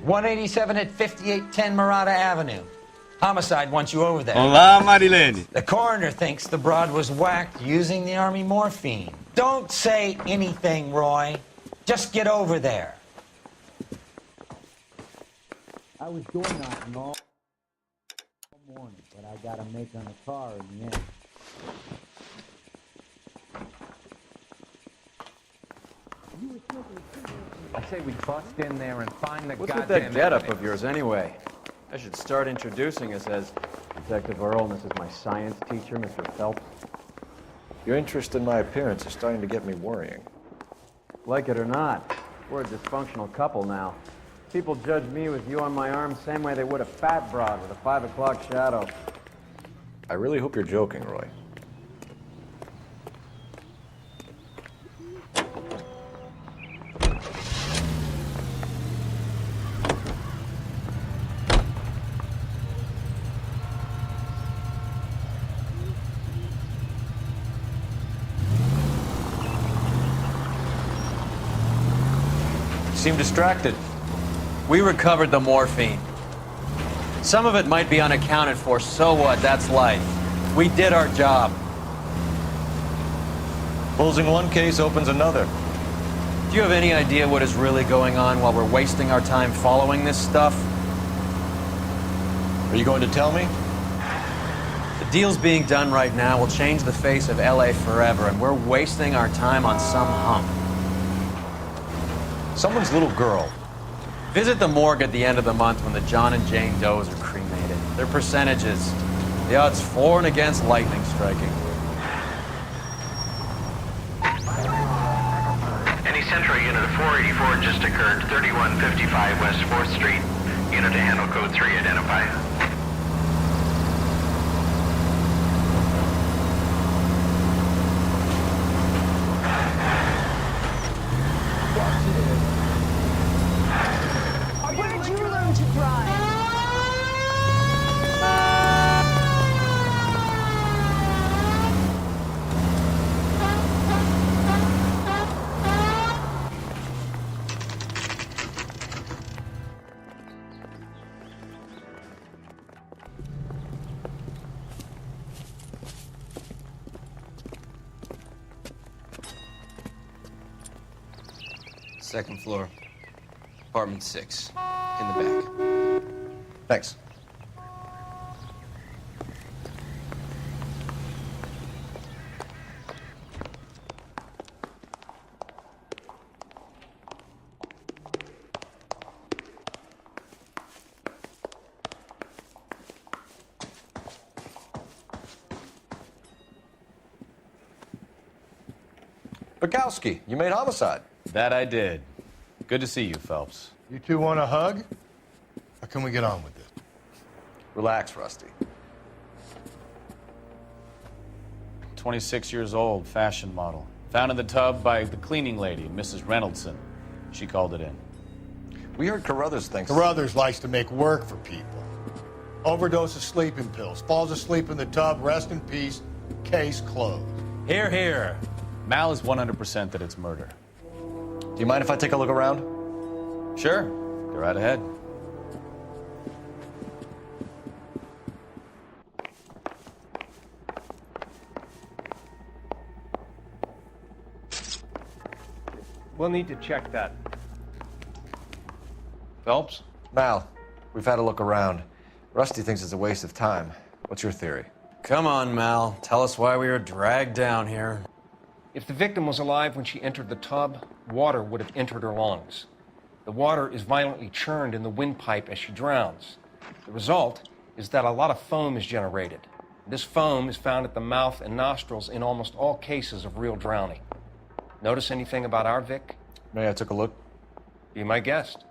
187 at 5810 Murata Avenue. Homicide wants you over there. Olá, Marilene. The coroner thinks the broad was whacked using the Army morphine. Don't say anything, Roy. Just get over there. I was door knocking all morning, but I got a make on the car in the end. I say we bust in there and find the What's goddamn with that getup evidence. of yours anyway? I should start introducing us as Detective Earl, and this is my science teacher, Mr. Phelps. Your interest in my appearance is starting to get me worrying. Like it or not, we're a dysfunctional couple now. People judge me with you on my arm same way they would a fat broad with a 5 o'clock shadow. I really hope you're joking, Roy. Seem distracted. We recovered the morphine. Some of it might be unaccounted for, so what? That's life. We did our job. Closing one case opens another. Do you have any idea what is really going on while we're wasting our time following this stuff? Are you going to tell me? The deals being done right now will change the face of LA forever, and we're wasting our time on some hump. Someone's little girl. Visit the morgue at the end of the month when the John and Jane Does are cremated. Their percentages. The odds for and against lightning striking. Any Central Unit of 484 just occurred, 3155 West 4th Street. Unit to handle code 3, identify. Where did you learn to drive? Second floor, apartment 6, in the back. Thanks. Bukowski, you made homicide. That I did. Good to see you, Phelps. You two want a hug? Or can we get on with it? Relax, Rusty. 26 years old, fashion model. Found in the tub by the cleaning lady, Mrs. Reynoldson. She called it in. We heard Carruthers thinks... Carruthers likes to make work for people. Overdose of sleeping pills. Falls asleep in the tub. Rest in peace. Case closed. Here, here. Mal is 100% that it's murder. Do you mind if I take a look around? Sure. Go right ahead. We'll need to check that. Phelps? Mal, we've had a look around. Rusty thinks it's a waste of time. What's your theory? Come on, Mal. Tell us why we were dragged down here. If the victim was alive when she entered the tub, water would have entered her lungs. The water is violently churned in the windpipe as she drowns. The result is that a lot of foam is generated. This foam is found at the mouth and nostrils in almost all cases of real drowning. Notice anything about our Vic? May I took a look? Be my guest.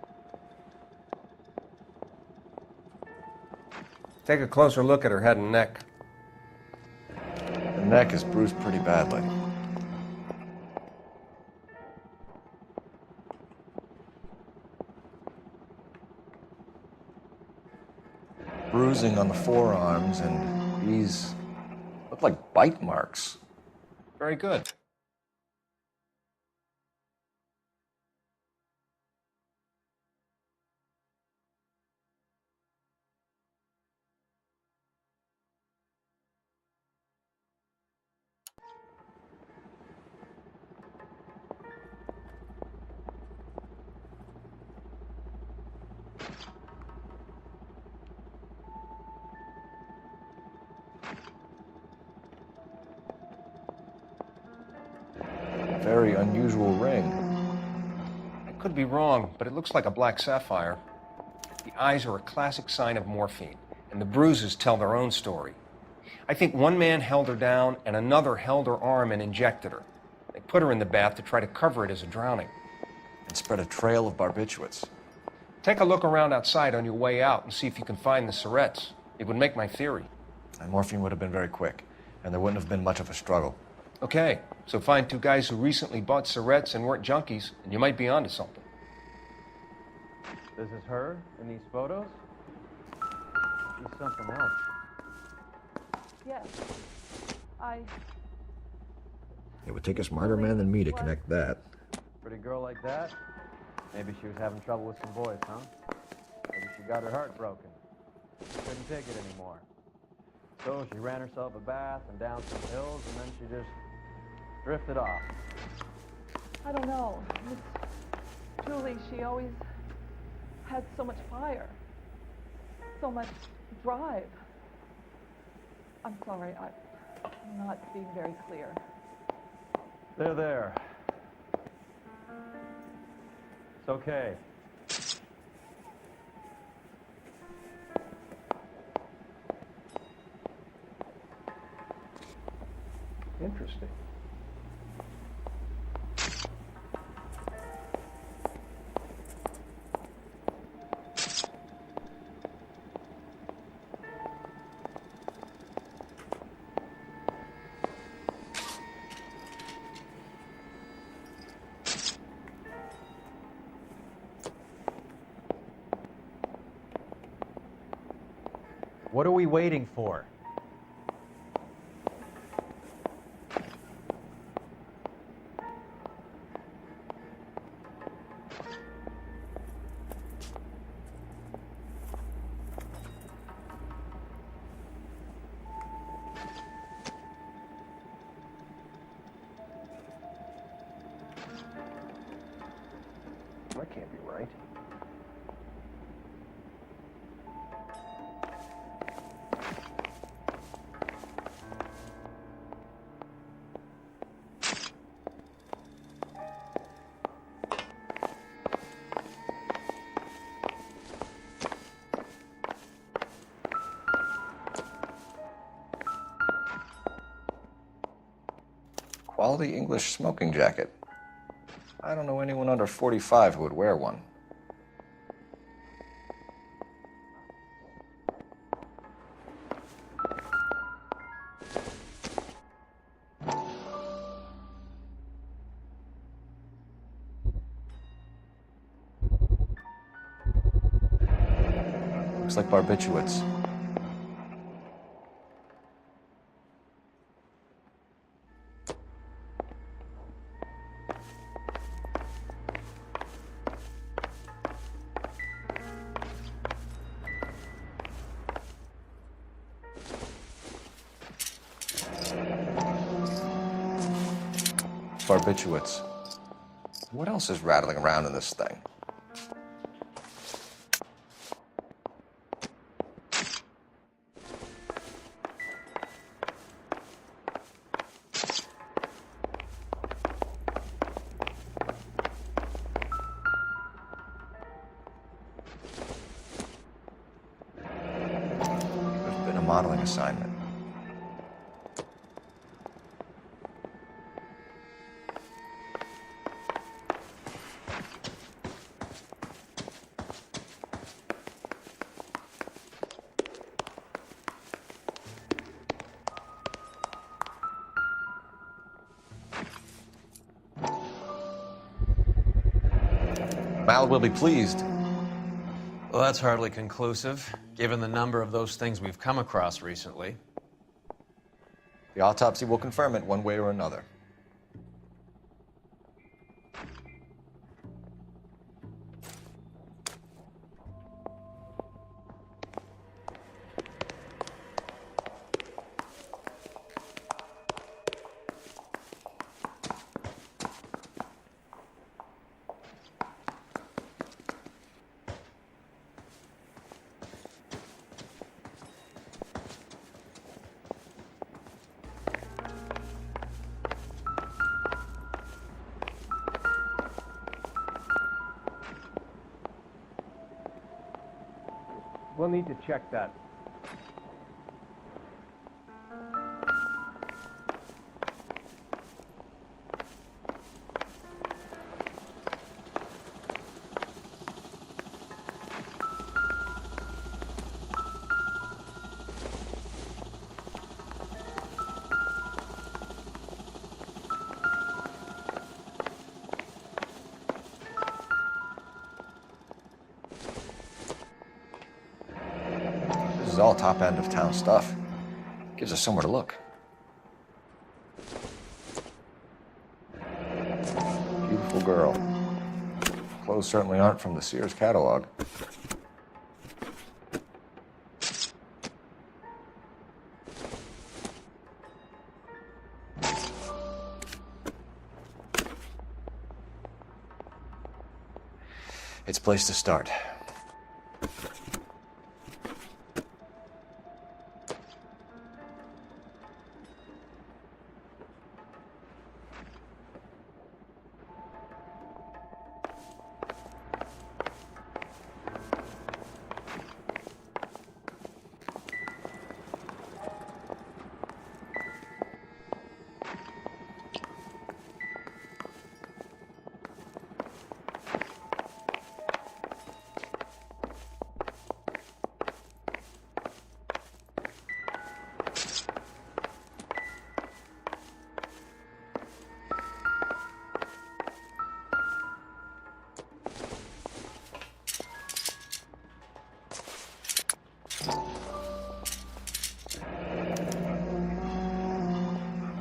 Take a closer look at her head and neck. The neck is bruised pretty badly. Bruising on the forearms, and these look like bite marks. Very good. very unusual ring. I could be wrong, but it looks like a black sapphire. The eyes are a classic sign of morphine, and the bruises tell their own story. I think one man held her down and another held her arm and injected her. They put her in the bath to try to cover it as a drowning. And spread a trail of barbiturates. Take a look around outside on your way out and see if you can find the syrettes. It would make my theory. And morphine would have been very quick, and there wouldn't have been much of a struggle. Okay, so find two guys who recently bought syrettes and weren't junkies, and you might be onto something. This is her in these photos? She's something else. Yes. It would take a smarter man than me to connect that. Pretty girl like that? Maybe she was having trouble with some boys, huh? Maybe she got her heart broken. She couldn't take it anymore. So she ran herself a bath and down some hills, and then she just drifted off. I don't know. Miss Julie, she always had so much fire. So much drive. I'm sorry, I'm not being very clear. There. It's okay. Interesting. What are we waiting for? That can't be right. Quality English smoking jacket. I don't know anyone under 45 who would wear one. Looks like barbiturates. Barbiturates. What else is rattling around in this thing? There's been a modeling assignment. Mal will be pleased. Well, that's hardly conclusive, given the number of those things we've come across recently. The autopsy will confirm it one way or another. We'll need to check that. This is all top end of town stuff. Gives us somewhere to look. Beautiful girl. Clothes certainly aren't from the Sears catalog. It's a place to start.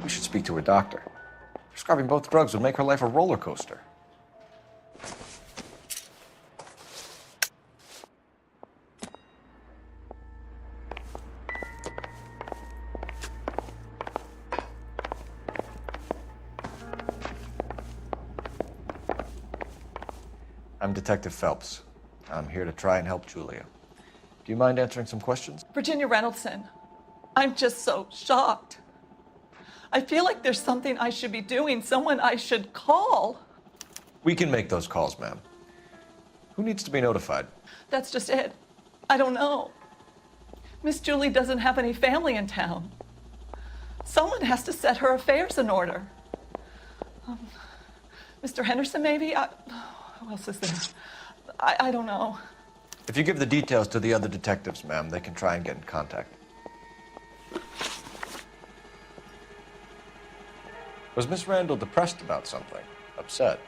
We should speak to her doctor. Prescribing both drugs would make her life a roller coaster. I'm Detective Phelps. I'm here to try and help Julia. Do you mind answering some questions? Virginia Reynoldson, I'm just so shocked. I feel like there's something I should be doing, someone I should call. We can make those calls, ma'am. Who needs to be notified? That's just it. I don't know. Miss Julie doesn't have any family in town. Someone has to set her affairs in order. Mr. Henderson, maybe? Who else is there? I don't know. If you give the details to the other detectives, ma'am, they can try and get in contact. Was Miss Randall depressed about something? Upset?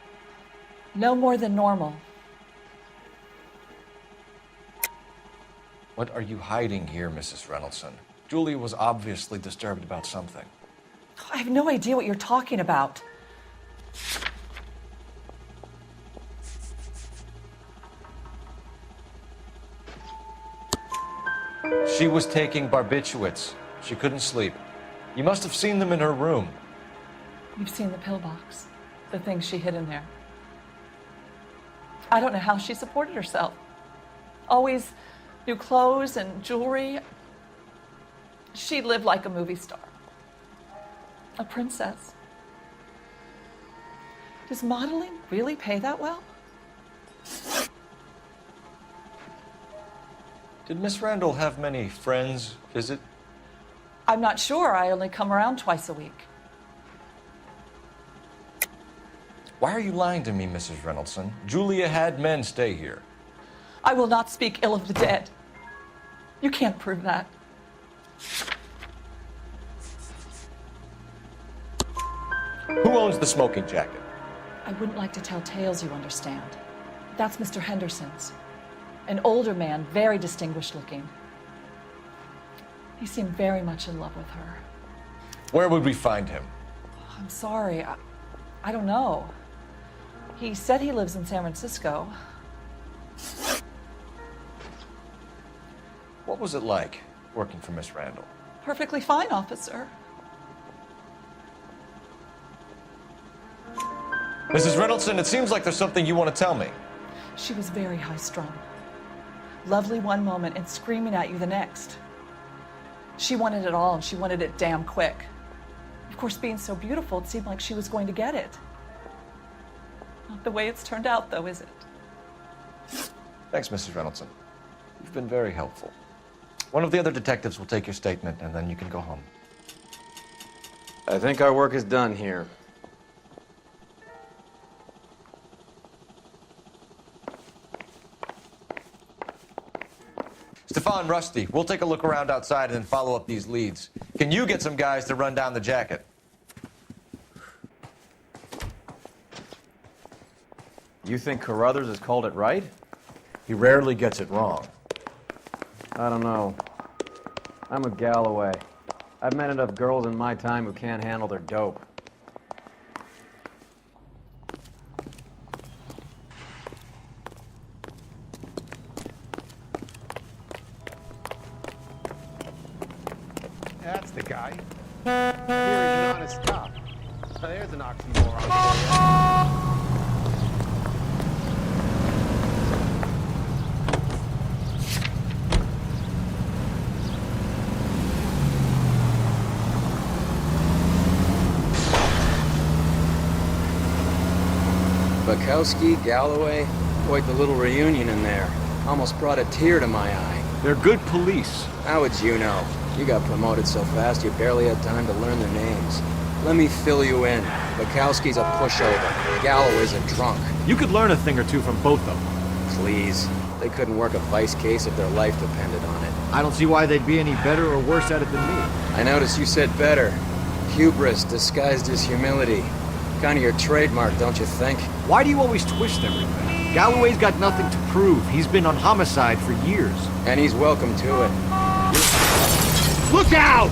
No more than normal. What are you hiding here, Mrs. Reynoldson? Julia was obviously disturbed about something. I have no idea what you're talking about. She was taking barbiturates. She couldn't sleep. You must have seen them in her room. You've seen the pillbox, the things she hid in there. I don't know how she supported herself. Always new clothes and jewelry. She lived like a movie star. A princess. Does modeling really pay that well? Did Miss Randall have many friends visit? I'm not sure. I only come around twice a week. Why are you lying to me, Mrs. Reynoldson? Julia had men stay here. I will not speak ill of the dead. You can't prove that. Who owns the smoking jacket? I wouldn't like to tell tales, you understand. That's Mr. Henderson's. An older man, very distinguished looking. He seemed very much in love with her. Where would we find him? I'm sorry. I don't know. He said he lives in San Francisco. What was it like working for Miss Randall? Perfectly fine, officer. Mrs. Reynoldson, it seems like there's something you want to tell me. She was very high-strung. Lovely one moment and screaming at you the next. She wanted it all, and she wanted it damn quick. Of course, being so beautiful, it seemed like she was going to get it. Not the way it's turned out, though, is it? Thanks, Mrs. Reynoldson. You've been very helpful. One of the other detectives will take your statement, and then you can go home. I think our work is done here. Stefan, Rusty, we'll take a look around outside and then follow up these leads. Can you get some guys to run down the jacket? You think Carruthers has called it right? He rarely gets it wrong. I don't know. I'm with Galloway. I've met enough girls in my time who can't handle their dope. That's the guy. Here he's an honest cop. There's an oxymoron for you. Bukowski, Galloway, quite the little reunion in there. Almost brought a tear to my eye. They're good police. How would you know? You got promoted so fast you barely had time to learn their names. Let me fill you in. Bukowski's a pushover. Galloway's a drunk. You could learn a thing or two from both of them. Please. They couldn't work a vice case if their life depended on it. I don't see why they'd be any better or worse at it than me. I noticed you said better. Hubris disguised as humility. Kind of your trademark, don't you think? Why do you always twist everything? Galloway's got nothing to prove. He's been on homicide for years. And he's welcome to it. Look out!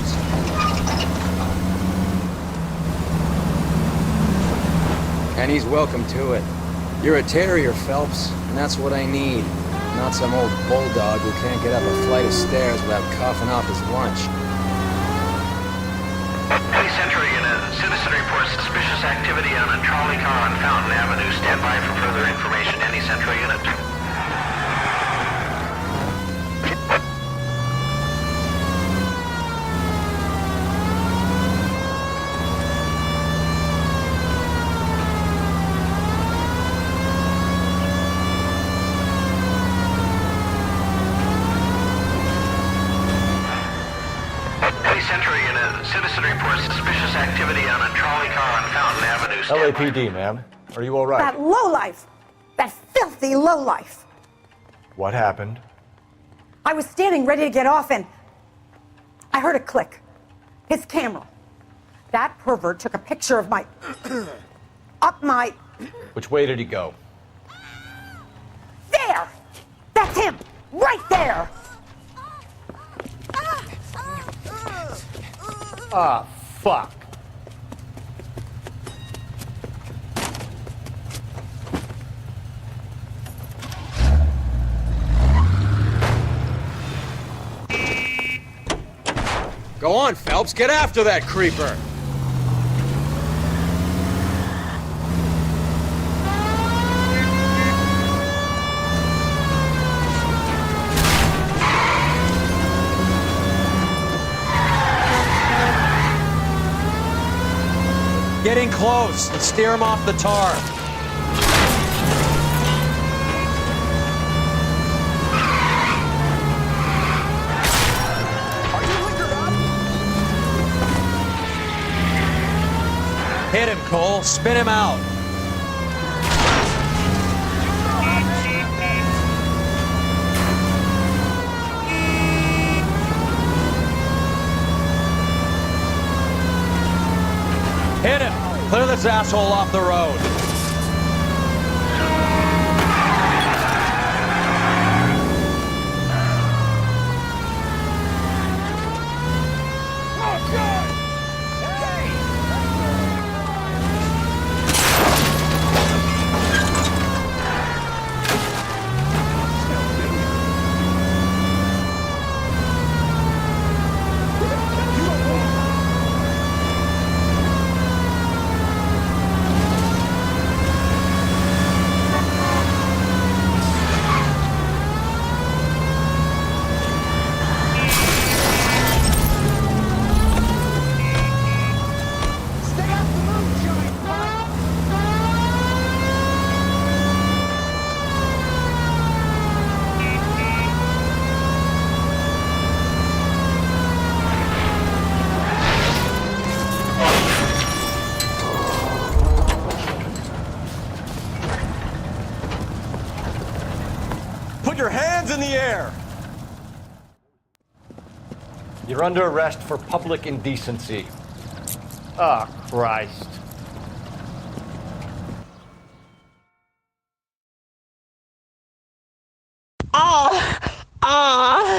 And he's welcome to it. You're a terrier, Phelps, and that's what I need. Not some old bulldog who can't get up a flight of stairs without coughing off his lunch. Police Central Unit, citizen reports suspicious activity on a trolley car on Fountain Avenue. Stand by for further information. Any Central Unit? Citizen reports suspicious activity on a trolley car on Fountain Avenue. LAPD, ma'am. Are you all right? That lowlife! That filthy lowlife! What happened? I was standing ready to get off and I heard a click. His camera. That pervert took a picture of my... up my... Which way did he go? There! That's him! Right there! Ah, fuck. Go on, Phelps, get after that creeper! Getting close. Let's steer him off the tar. Hit him, Cole. Spin him out. Hit him! Clear this asshole off the road. the air! You're under arrest for public indecency. Oh, Christ.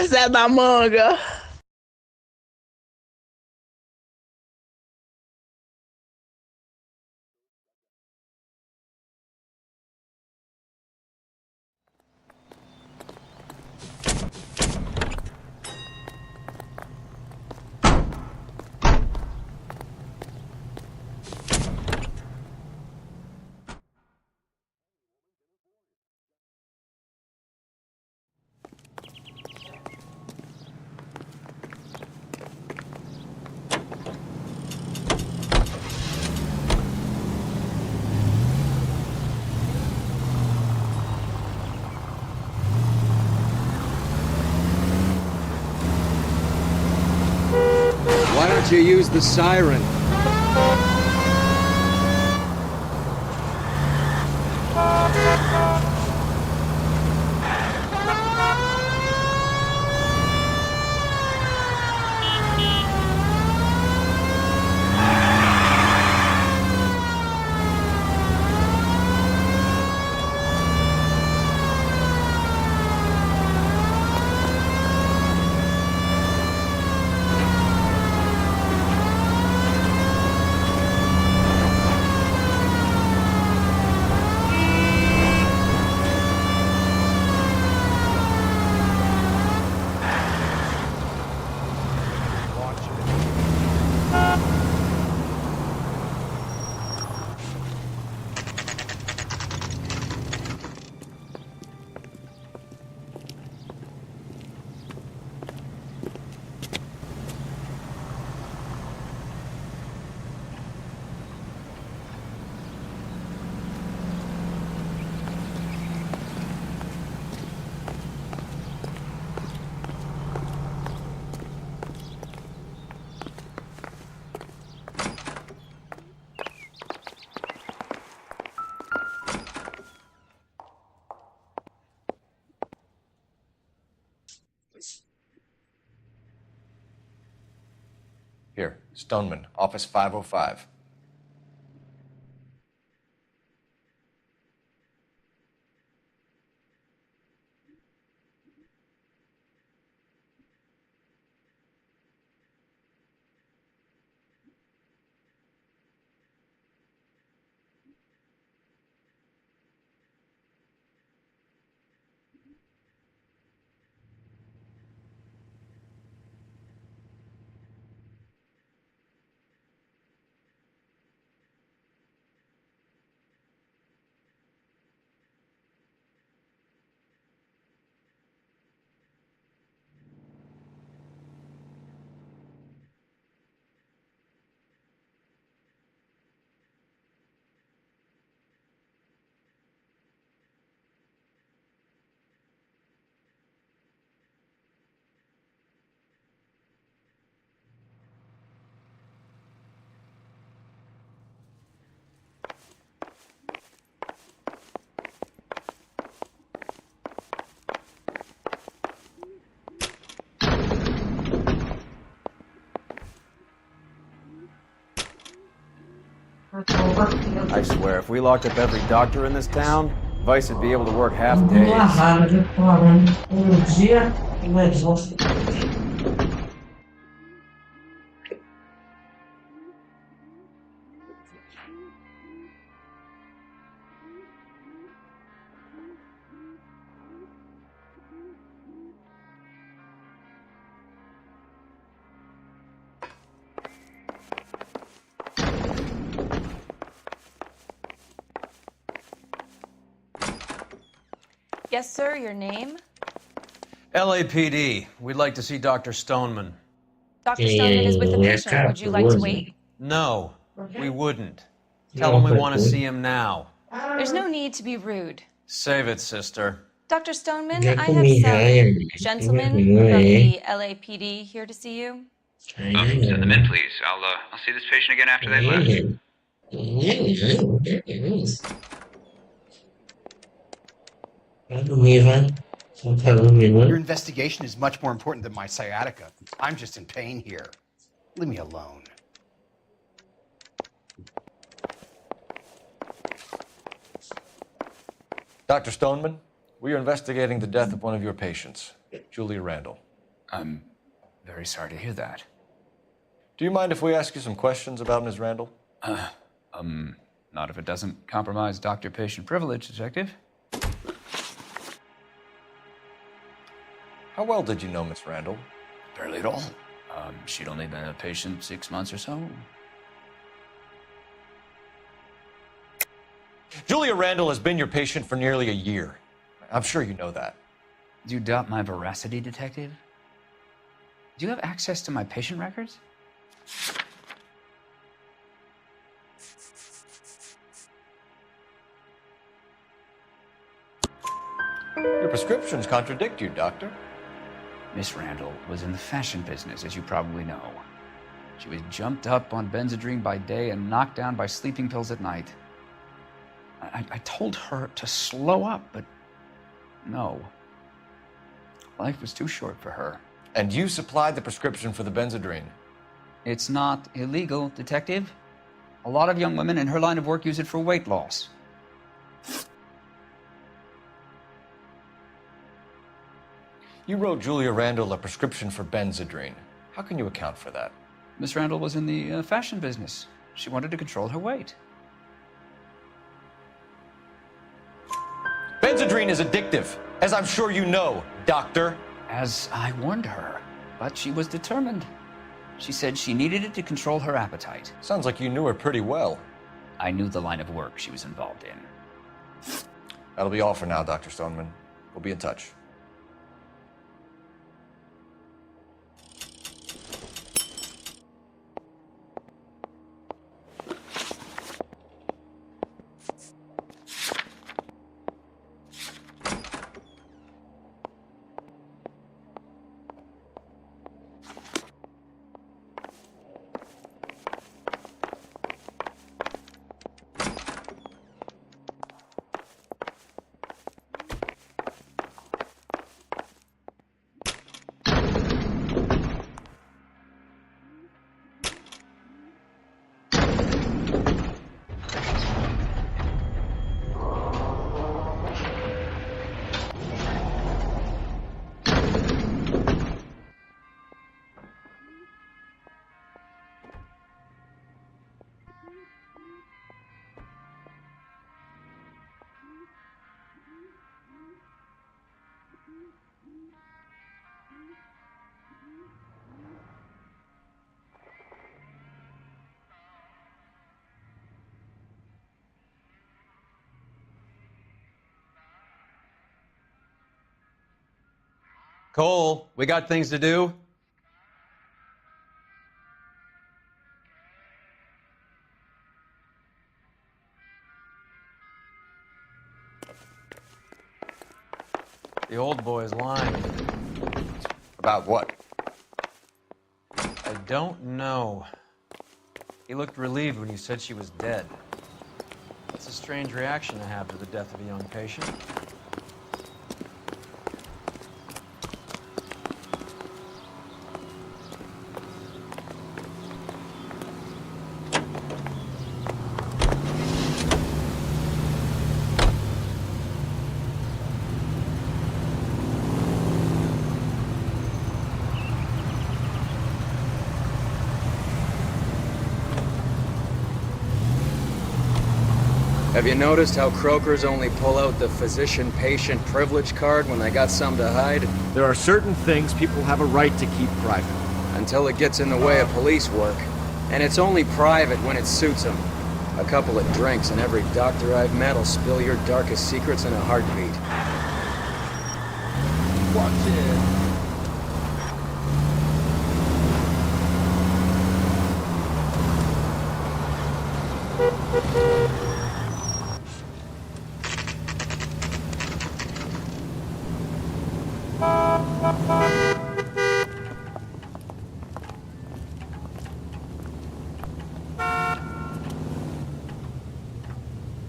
Is that my manga? Why don't you use the siren? Here, Stoneman, office 505. I swear, if we locked up every doctor in this town, Vice would be able to work half days. Yes, sir, your name? LAPD. We'd like to see Dr. Stoneman. Dr. Stoneman is with the patient. Would you like to wait? No, we wouldn't. Tell him we want to see him now. There's no need to be rude. Save it, sister. Dr. Stoneman, I have some gentlemen from the LAPD here to see you. Send them in, please. I'll see this patient again after they left. Your investigation is much more important than my sciatica. I'm just in pain here. Leave me alone. Dr. Stoneman, we are investigating the death of one of your patients, Julia Randall. I'm very sorry to hear that. Do you mind if we ask you some questions about Ms. Randall? Not if it doesn't compromise doctor-patient privilege, Detective. How well did you know Miss Randall? Barely at all. She'd only been a patient 6 months or so. Julia Randall has been your patient for nearly a year. I'm sure you know that. Do you doubt my veracity, Detective? Do you have access to my patient records? Your prescriptions contradict you, Doctor. Miss Randall was in the fashion business, as you probably know. She was jumped up on Benzedrine by day and knocked down by sleeping pills at night. I told her to slow up, but no. Life was too short for her. And you supplied the prescription for the Benzedrine? It's not illegal, Detective. A lot of young women in her line of work use it for weight loss. You wrote Julia Randall a prescription for Benzedrine. How can you account for that? Miss Randall was in the fashion business. She wanted to control her weight. Benzedrine is addictive, as I'm sure you know, Doctor. As I warned her, but she was determined. She said she needed it to control her appetite. Sounds like you knew her pretty well. I knew the line of work she was involved in. That'll be all for now, Dr. Stoneman. We'll be in touch. Cole, we got things to do. The old boy's lying. About what? I don't know. He looked relieved when you said she was dead. That's a strange reaction to have to the death of a young patient. Have you noticed how croakers only pull out the physician-patient privilege card when they got something to hide? There are certain things people have a right to keep private. Until it gets in the way of police work. And it's only private when it suits them. A couple of drinks and every doctor I've met will spill your darkest secrets in a heartbeat. Watch it.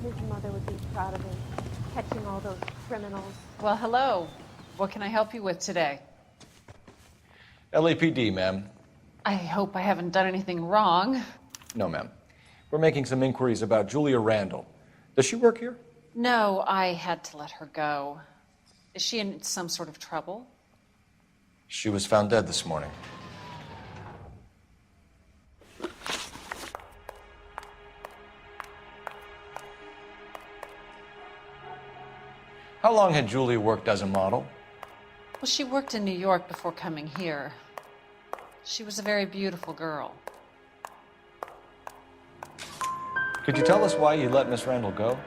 His mother would be proud of him, catching all those criminals. Well, hello. What can I help you with today? LAPD, ma'am. I hope I haven't done anything wrong. No, ma'am. We're making some inquiries about Julia Randall. Does she work here? No, I had to let her go. Is she in some sort of trouble? She was found dead this morning. How long had Julia worked as a model? Well, she worked in New York before coming here. She was a very beautiful girl. Could you tell us why you let Miss Randall go?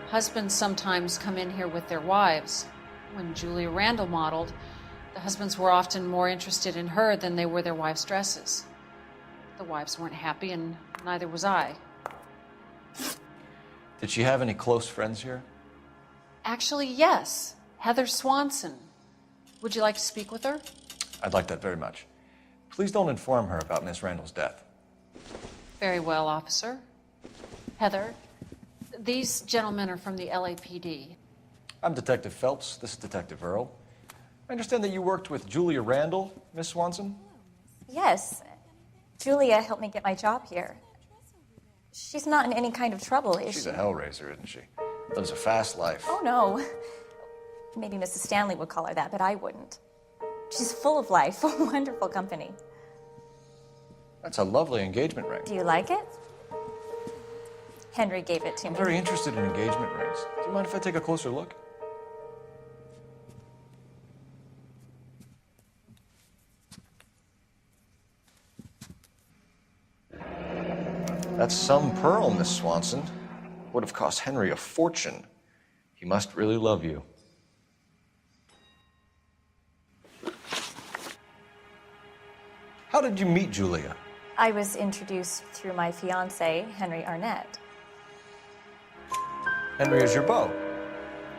Husbands sometimes come in here with their wives. When Julia Randall modeled, the husbands were often more interested in her than they were their wives' dresses. The wives weren't happy, and neither was I. Did she have any close friends here? Actually, yes. Heather Swanson. Would you like to speak with her? I'd like that very much. Please don't inform her about Miss Randall's death. Very well, officer. Heather, these gentlemen are from the LAPD. I'm Detective Phelps. This is Detective Earl. I understand that you worked with Julia Randall, Miss Swanson? Yes. Julia helped me get my job here. She's not in any kind of trouble, is She's she? a hellraiser, isn't she? Lives a fast life. Oh, no. Maybe Mrs. Stanley would call her that, but I wouldn't. She's full of life, a wonderful company. That's a lovely engagement ring. Do you like it? Henry gave it to I'm me. very interested in engagement rings. Do you mind if I take a closer look? That's some pearl, Miss Swanson. Would have cost Henry a fortune. He must really love you. How did you meet Julia? I was introduced through my fiancé, Henry Arnett. Henry is your beau.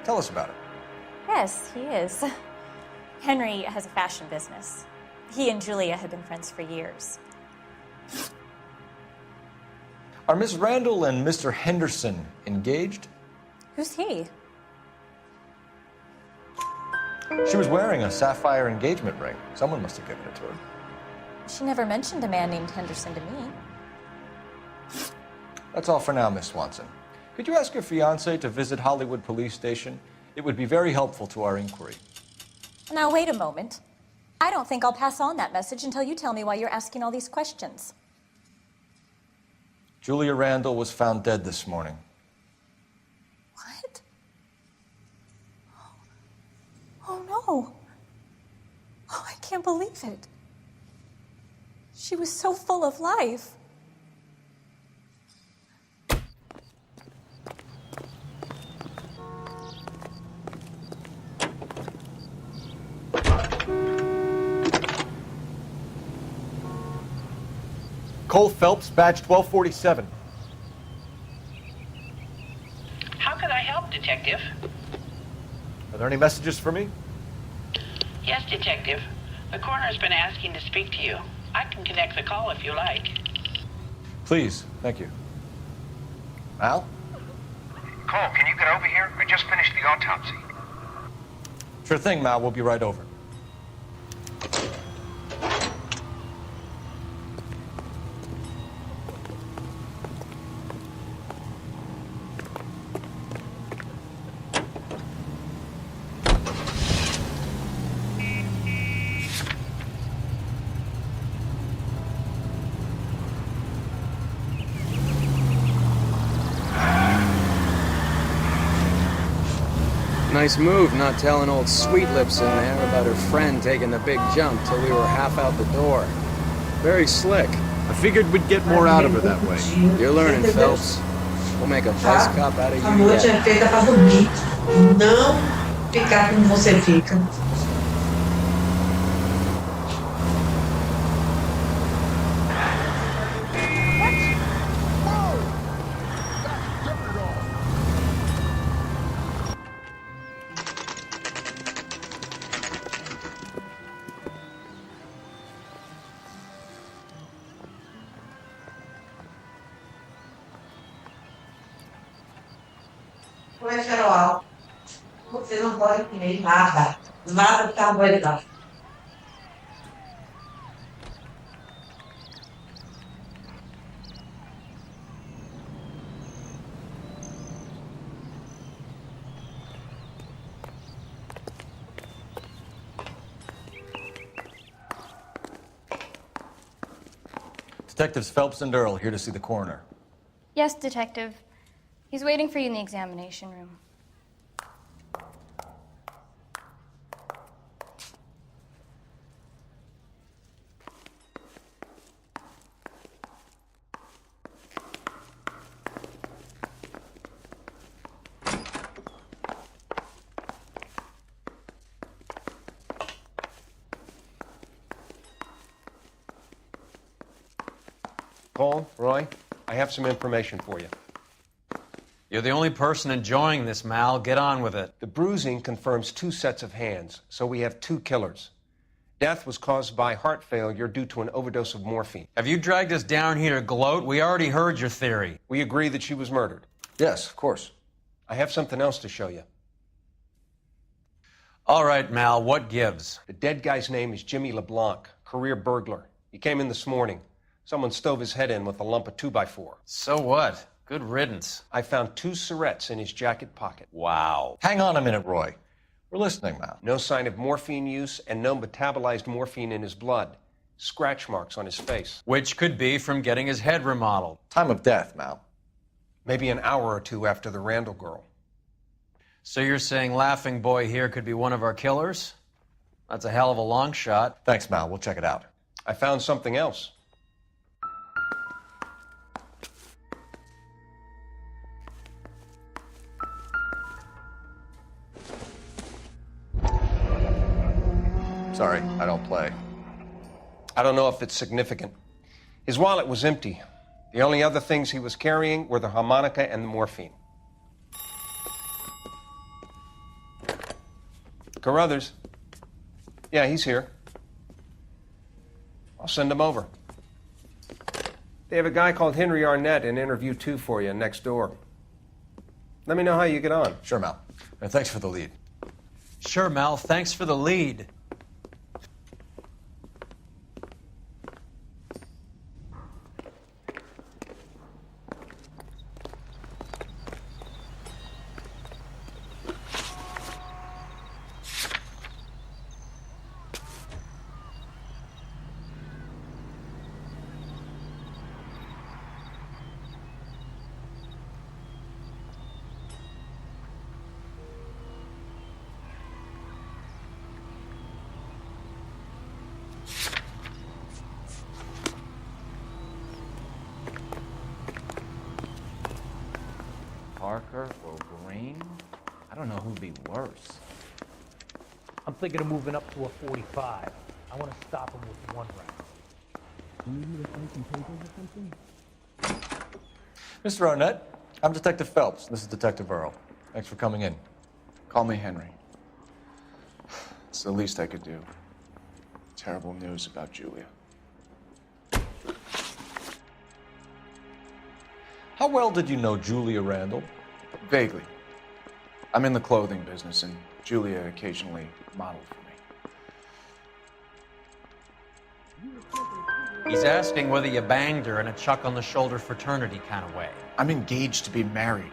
Tell us about it. Yes, he is. Henry has a fashion business. He and Julia have been friends for years. Are Miss Randall and Mr. Henderson engaged? Who's he? She was wearing a sapphire engagement ring. Someone must have given it to her. She never mentioned a man named Henderson to me. That's all for now, Miss Swanson. Could you ask your fiancé to visit Hollywood Police Station? It would be very helpful to our inquiry. Now, wait a moment. I don't think I'll pass on that message until you tell me why you're asking all these questions. Julia Randall was found dead this morning. What? Oh, no. Oh, I can't believe it. She was so full of life. Cole Phelps, badge 1247. How can I help, Detective? Are there any messages for me? Yes, Detective. The coroner's been asking to speak to you. I can connect the call if you like. Please, thank you. Al? Cole, can you get over here? I just finished the autopsy. Sure thing, Mal. We'll be right over. Nice move not telling old Sweet Lips in there about her friend taking the big jump till we were half out the door. Very slick. I figured we'd get more out of her that way. You're learning, Phelps. We'll make a vice cop out of A you noite é yet. feita para dormir, não ficar como você fica. Colesterol. Você não pode comer nada. Zware tabelka. Detectives Phelps and Earl here to see the coroner. Yes, Detective. He's waiting for you in the examination room. Paul, Roy, I have some information for you. You're the only person enjoying this, Mal. Get on with it. The bruising confirms 2 sets of hands, so we have 2 killers. Death was caused by heart failure due to an overdose of morphine. Have you dragged us down here to gloat? We already heard your theory. We agree that she was murdered. Yes, of course. I have something else to show you. All right, Mal, what gives? The dead guy's name is Jimmy LeBlanc, career burglar. He came in this morning. Someone stove his head in with a lump of 2x4. So what? Good riddance. I found 2 Syrettes in his jacket pocket. Wow. Hang on a minute, Roy. We're listening now. No sign of morphine use and no metabolized morphine in his blood. Scratch marks on his face. Which could be from getting his head remodeled. Time of death, Mal. Maybe an hour or 2 after the Randall girl. So you're saying Laughing Boy here could be one of our killers? That's a hell of a long shot. Thanks, Mal. We'll check it out. I found something else. Sorry, I don't play. I don't know if it's significant. His wallet was empty. The only other things he was carrying were the harmonica and the morphine. Carruthers. Yeah, he's here. I'll send him over. They have a guy called Henry Arnett in interview 2 for you next door. Let me know how you get on. Sure, Mal. And thanks for the lead. Sure, Mal. Thanks for the lead. Parker or Green? I don't know who'd be worse. I'm thinking of moving up to a 45. I want to stop him with 1 round. Do you need me to sign some papers or something? Mr. Arnett, I'm Detective Phelps. This is Detective Earl. Thanks for coming in. Call me Henry. It's the least I could do. Terrible news about Julia. How well did you know Julia Randall? Vaguely. I'm in the clothing business, and Julia occasionally modeled for me. He's asking whether you banged her in a chuck-on-the-shoulder fraternity kind of way. I'm engaged to be married.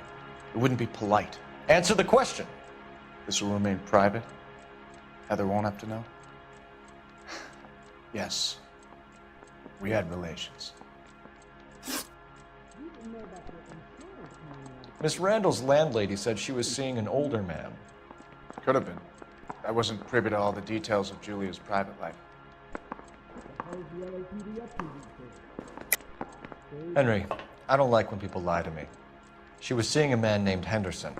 It wouldn't be polite. Answer the question. This will remain private? Heather won't have to know? Yes. We had relations. Miss Randall's landlady said she was seeing an older man. Could have been. I wasn't privy to all the details of Julia's private life. Henry, I don't like when people lie to me. She was seeing a man named Henderson.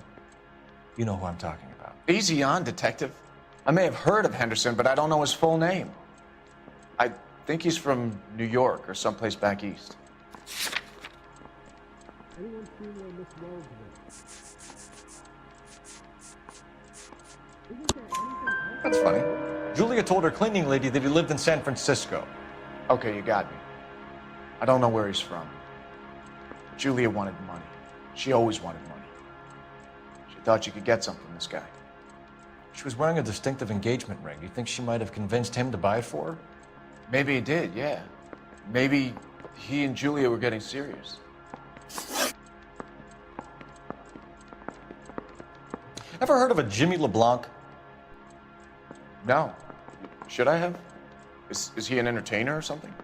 You know who I'm talking about. Easy on, Detective. I may have heard of Henderson, but I don't know his full name. I think he's from New York or someplace back east. That's funny. Julia told her cleaning lady that he lived in San Francisco. Okay, you got me. I don't know where he's from. Julia wanted money. She always wanted money. She thought she could get some from this guy. She was wearing a distinctive engagement ring. Do you think she might have convinced him to buy it for her? Maybe he did, yeah. Maybe he and Julia were getting serious. Ever heard of a Jimmy LeBlanc? No. Should I have? Is he an entertainer or something?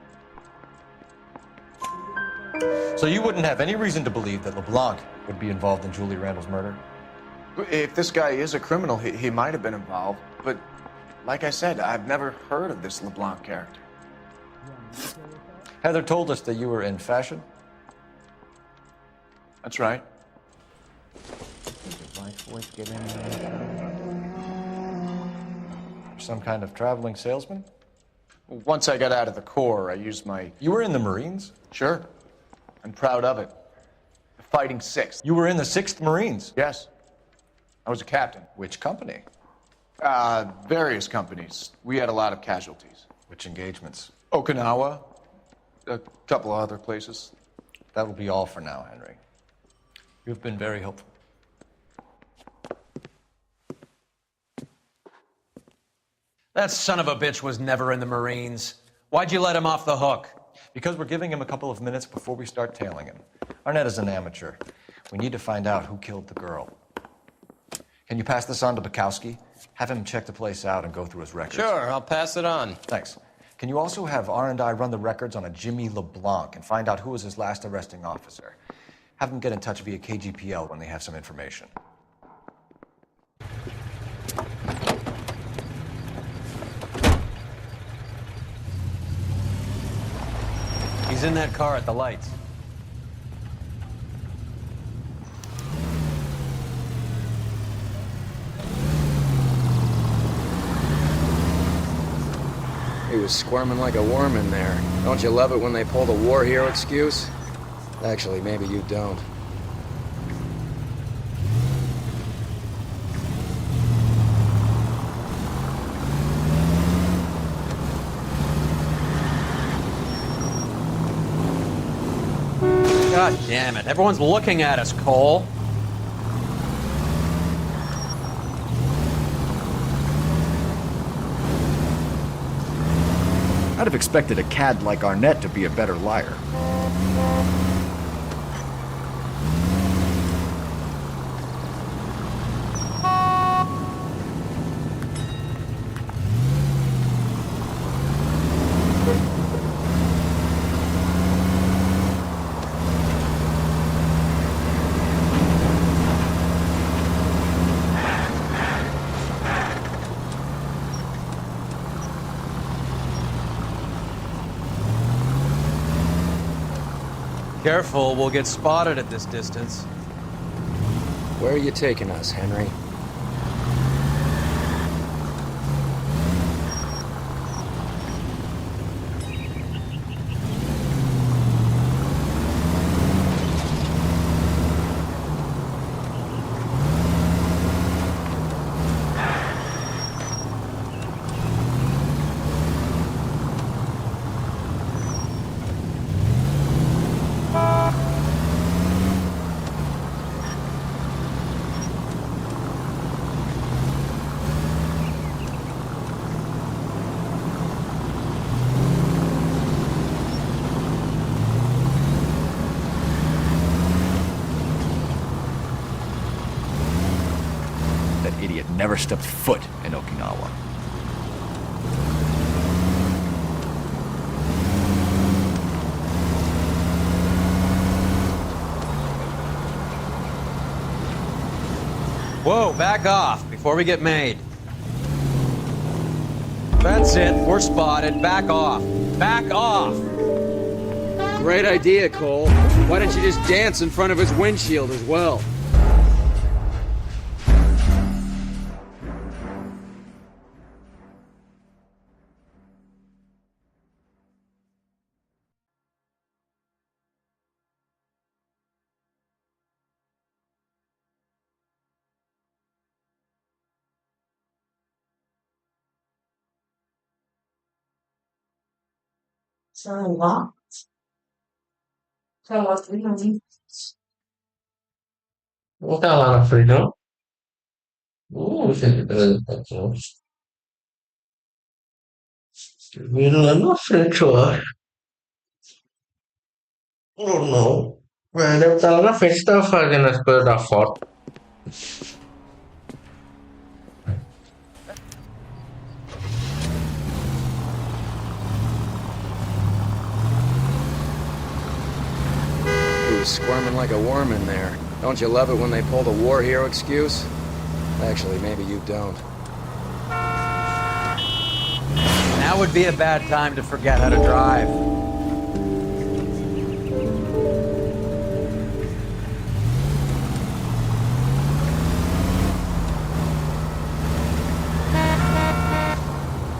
So you wouldn't have any reason to believe that LeBlanc would be involved in Julie Randall's murder? If this guy is a criminal, he might have been involved. But like I said, I've never heard of this LeBlanc character. Heather told us that you were in fashion. That's right. Some kind of traveling salesman? Once I got out of the Corps, I used my... You were in the Marines? Sure. I'm proud of it. The Fighting Sixth. You were in the 6th Marines? Yes. I was a captain. Which company? Various companies. We had a lot of casualties. Which engagements? Okinawa. A couple of other places. That will be all for now, Henry. You've been very helpful. That son of a bitch was never in the Marines. Why'd you let him off the hook? Because we're giving him a couple of minutes before we start tailing him. Arnett is an amateur. We need to find out who killed the girl. Can you pass this on to Bukowski? Have him check the place out and go through his records. Sure, I'll pass it on. Thanks. Can you also have R&I run the records on a Jimmy LeBlanc and find out who was his last arresting officer? Have them get in touch via KGPL when they have some information. He's in that car at the lights. He was squirming like a worm in there. Don't you love it when they pull the war hero excuse? Actually, maybe you don't. God damn it. Everyone's looking at us, Cole. I'd have expected a cad like Arnett to be a better liar. Careful, we'll get spotted at this distance. Where are you taking us, Henry? Never stepped foot in Okinawa. Whoa, back off before we get made. That's it, we're spotted. Back off. Back off! Great idea, Cole. Why don't you just dance in front of his windshield as well? Got a lot of freedom. Milano frente ao ar. Ou não. É, deve estar lá na frente, estava fazendo as coisas da foto. He was squirming like a worm in there. Don't you love it when they pull the war hero excuse? Actually, maybe you don't. Now would be a bad time to forget how to drive.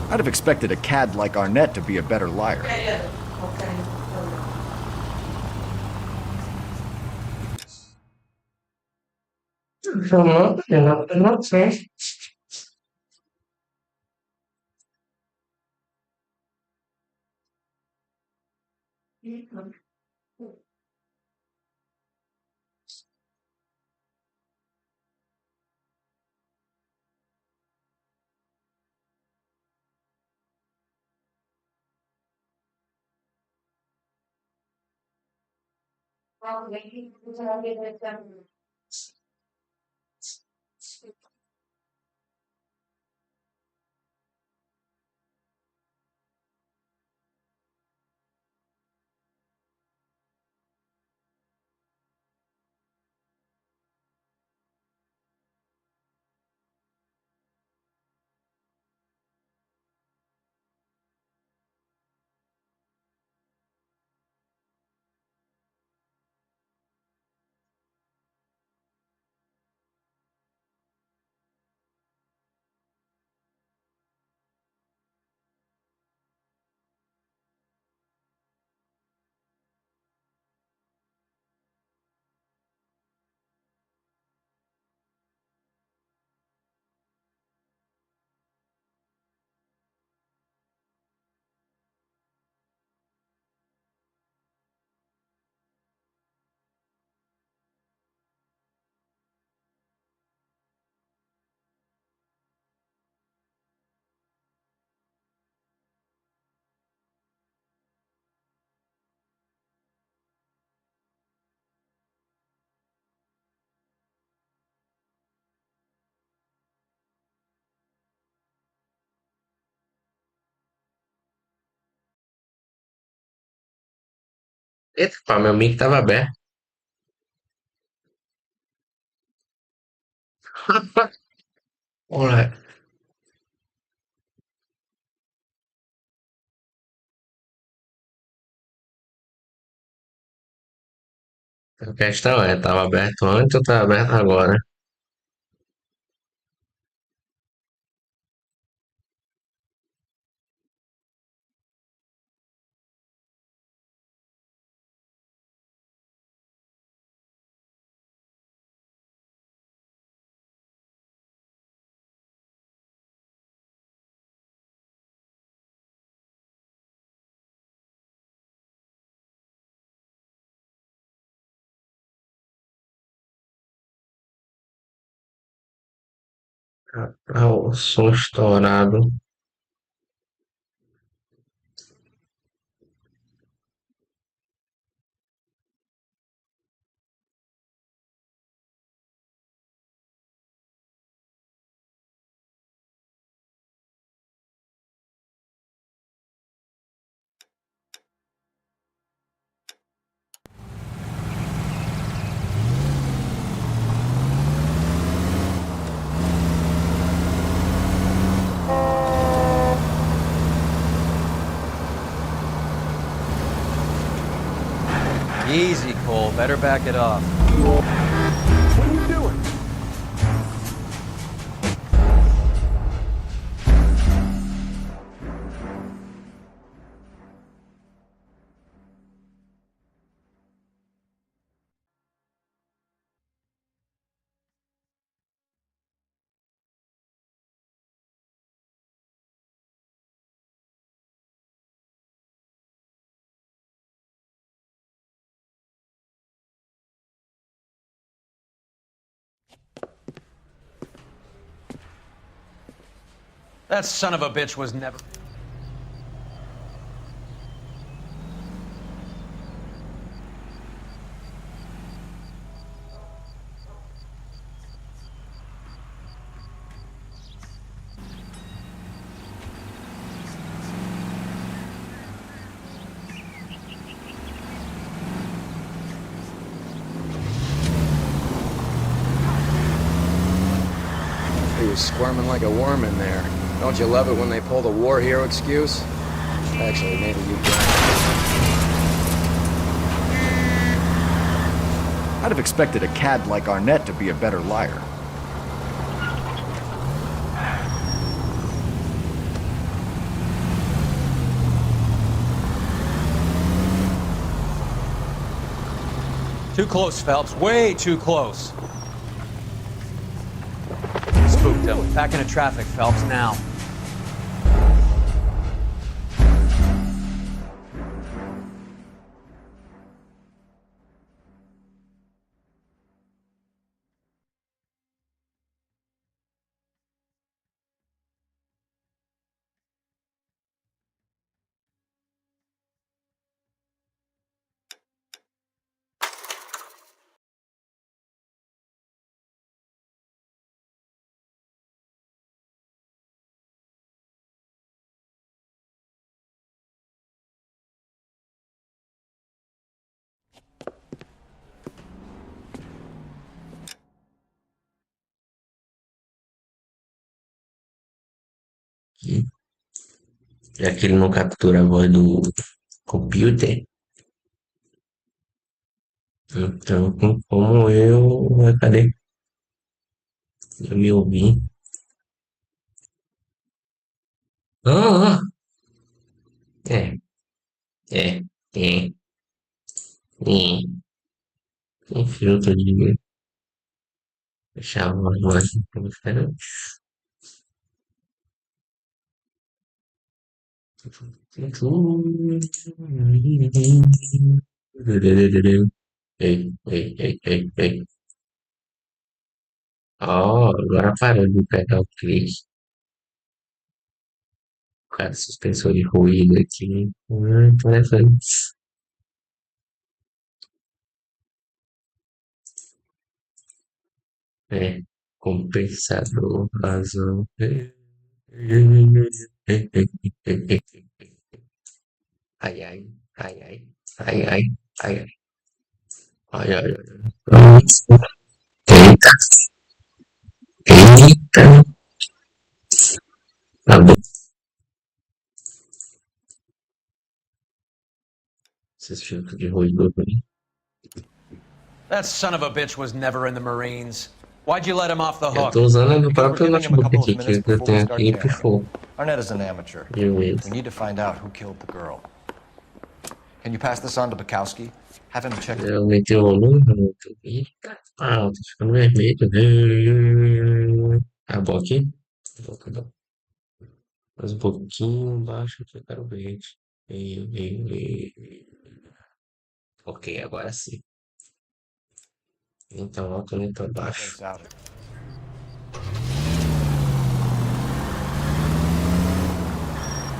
I'd have expected a cad like Arnett to be a better liar. Não sei. Eita, pá, meu mic tava aberto. Olha, a questão é, tava aberto antes ou tá aberto agora? Ah, o som estourado. Easy, Cole. Better back it off. That son of a bitch was never... He was squirming like a worm in there. Don't you love it when they pull the war hero excuse? Actually, maybe you don't. I'd have expected a cad like Arnett to be a better liar. Too close, Phelps. Way too close. Spooked him. Back into traffic, Phelps, now. Já que ele não captura a voz do computer, então, como eu. Cadê? Eu me ouvi. Ah! É, é, é, é. Tem filtro de. Deixar a voz diferente. Ei, ei, ei, ei, ei. Oh, agora parou de pegar o clique. Cara, suspensor de ruído aqui. Interessante. É, compensador, razão. Ai, ai, ai, ai, ai, ai, ai, ai, ai, ai, ai. Eita, eita. Tá bom. Esses filtros de ruído aí. That son of a bitch was never in the Marines. Why'd you let him off the Eu hook? tô usando o Because we're próprio giving him a notebook couple of aqui, minutes que eu before we tenho start aqui e tailing pifou. him. Arnett is an amateur. Beleza. We need to find out who killed the girl. Can you pass this on to Bukowski? Have him check. Eu aumentei o volume. Eita, tá ficando vermelho. Tá bom aqui? Tá bom. Mais um pouquinho baixo que eu quero ver. Ok, agora sim. Então, ó, conector baixo.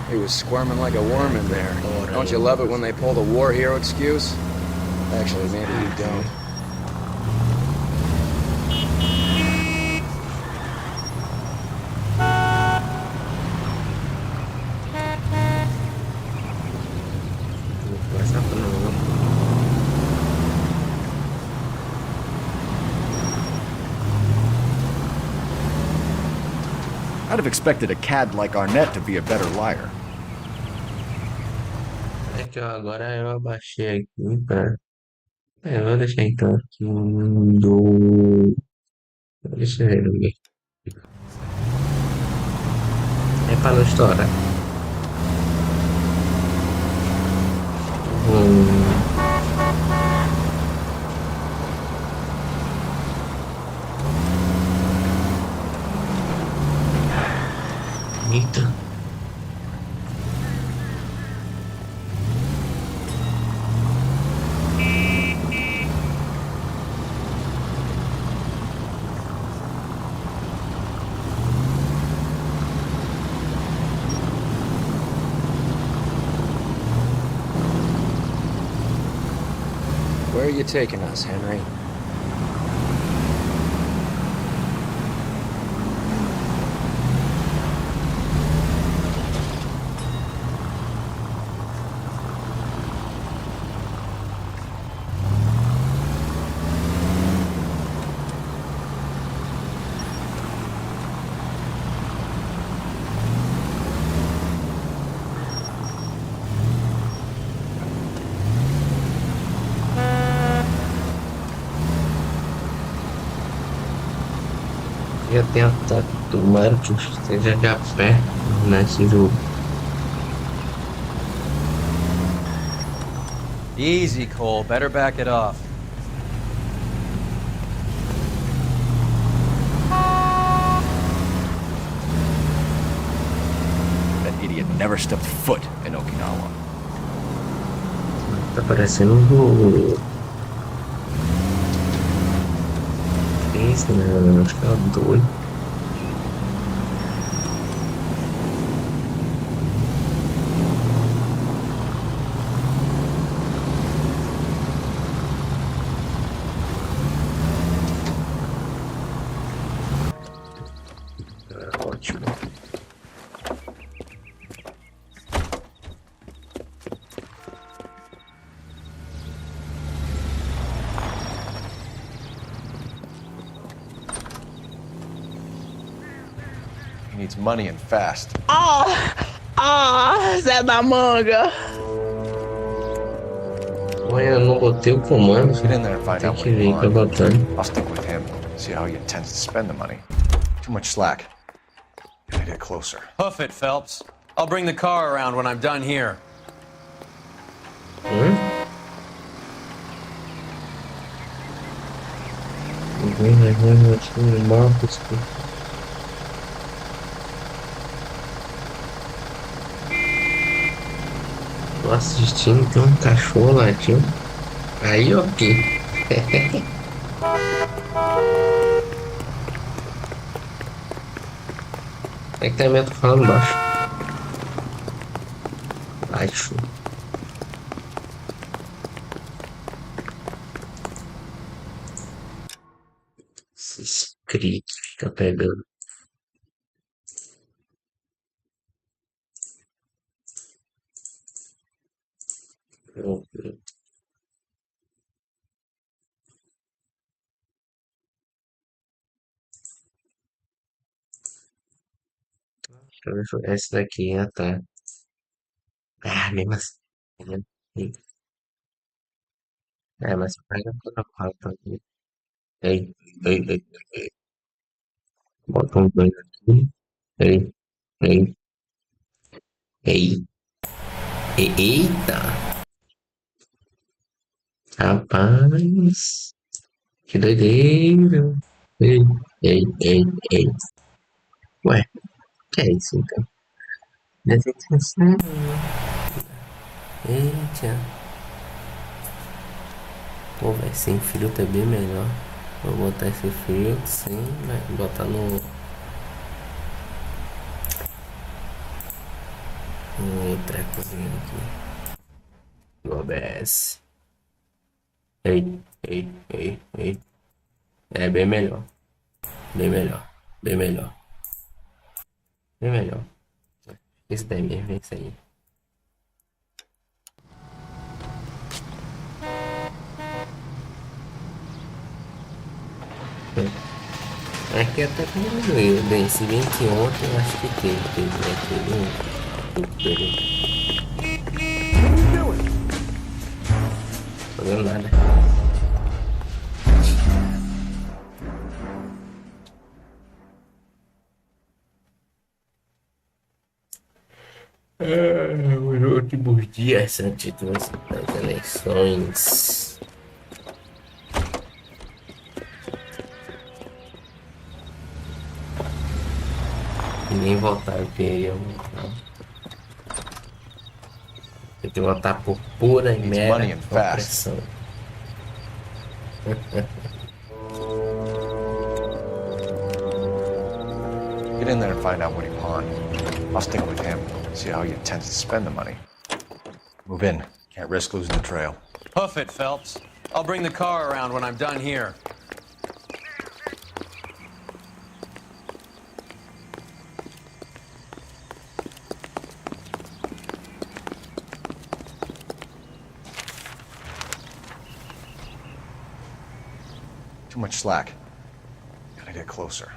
He was squirming like a worm in there. Don't you love it when they pull the war hero excuse? Actually, maybe you don't. I'd have expected a cad like Arnett to be a better liar. É que agora eu abaixei aqui pra. Eu vou deixar então aqui do. Deixa eu ver. É pra não estourar. Eita. Where are you taking us, Henry? Já tentar, tomara que esteja já perto, né? Tiro. Easy, Cole. Better back it off. That idiot never stepped foot in Okinawa. Tá parecendo um do. Esse, né? Acho que é o 2. Ótimo. He needs money and fast. Zé da Manga. Ué, eu não botei o comando. Get in there and find Tem out what que he ver que eu wants. botando. I'll stick with him, see how he intends to spend the money. Too much slack. Gotta get closer. Hoof it, Phelps. I'll bring the car around when I'm done here. Tô assistindo, tem um cachorro latindo. Aí, ok. É que também eu tô falando baixo. Baixo. Esses críticos fica pegando. Deixa eu ver se esse daqui, tá. Ah, mesmo assim. Né? É, mas pega toda a pauta aqui. Ei, ei, ei, ei. Bota um dois aqui. Ei, ei, ei. Eita! Rapaz! Que doideira! Ei, ei, ei, ei. Ué, que é isso então? Desencansado. Eita! Pô, vai sem filtro é bem melhor. Vou botar esse filtro sim, vai botar no trecozinho aqui. No OBS. Ei, ei, ei, ei. É bem melhor. Bem melhor. Bem melhor. Bem melhor. Esse daí mesmo, é isso aí. Aqui até que diminuiu. Bem, se bem que ontem eu acho que teve Não tô vendo nada. Os últimos dias antes das eleições. E nem votar eu queria votar. Tem que votar por pura e mera opressão. Get in there and find out what he pawned. I'll stick with him, see how he intends to spend the money. Move in. Can't risk losing the trail. Hoof it, Phelps. I'll bring the car around when I'm done here. Too much slack. Gotta get closer.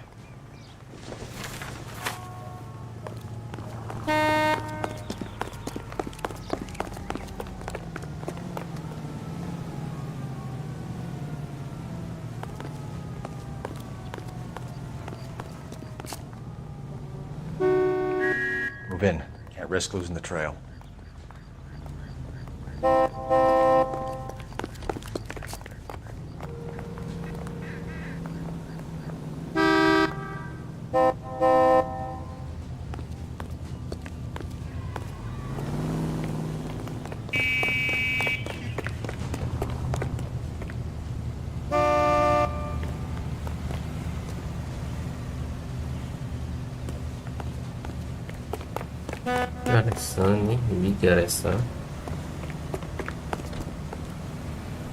Move in. Can't risk losing the trail. Horas são, nem vi que horas são.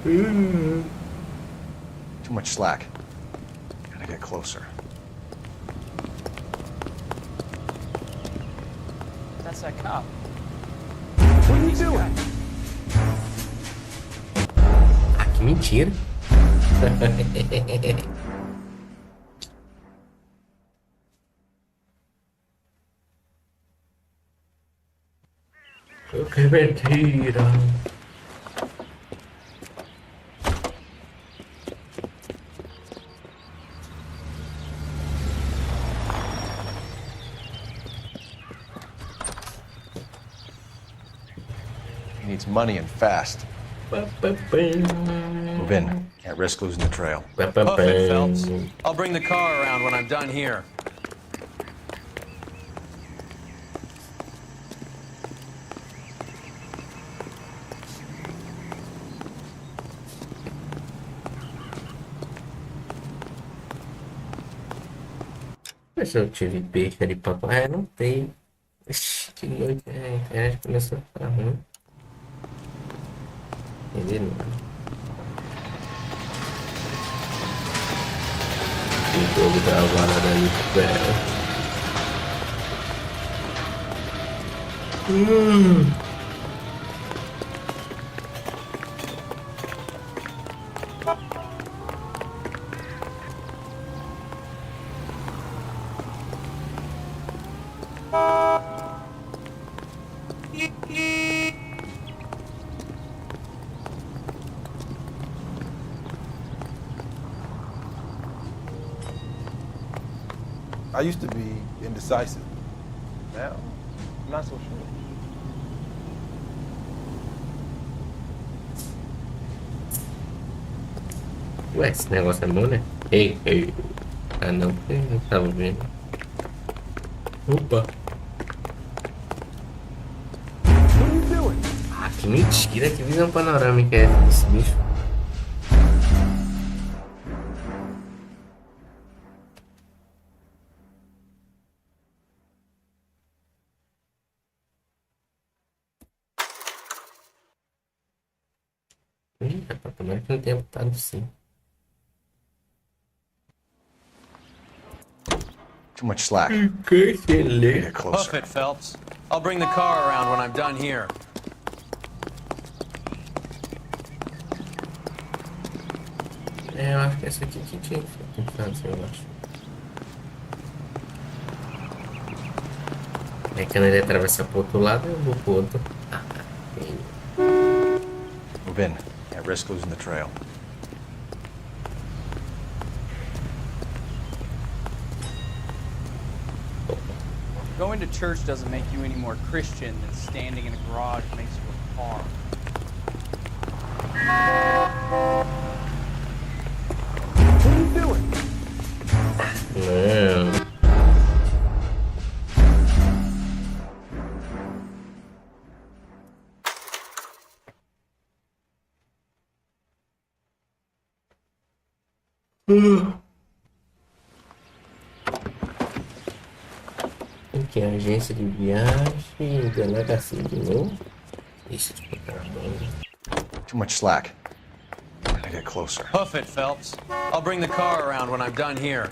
Too much slack. Gotta get closer. That's that cop. What are you doing? Ah, que mentira. Que mentira. He needs money and fast. Move in. Can't risk losing the trail. Puff it, Phelps. I'll bring the car around when I'm done here. Mas eu tive peixe ali pra... É, não tem. Ixi, que noite. É, a internet começou a ficar ruim. Entendeu? O jogo travado ali, velho. I used to be indecisive. Now, I'm not so sure. Ué, esse negócio é bom, né? Ei, ei. Ah, não, porque eu não tava vendo. Opa. Ah, que mentira, que visão panorâmica é essa desse bicho? Rapaz, tomara que não tenha botado sim. Too much slack. Get closer. Puff it, Phelps. I'll bring the car around when I'm done here. É, eu acho que essa aqui que tinha que fazer, eu acho. Aí quando ele atravessar pro outro lado, eu vou pro outro. Move in. Can't risk losing the trail. Going to church doesn't make you any more Christian than standing in a garage makes you a car. What are you doing? Não. Aqui é a agência de viagem, delegacia de novo. Isso, tipo, caramba. Too much slack. Gotta get closer. Hoof it, Phelps. I'll bring the car around when I'm done here.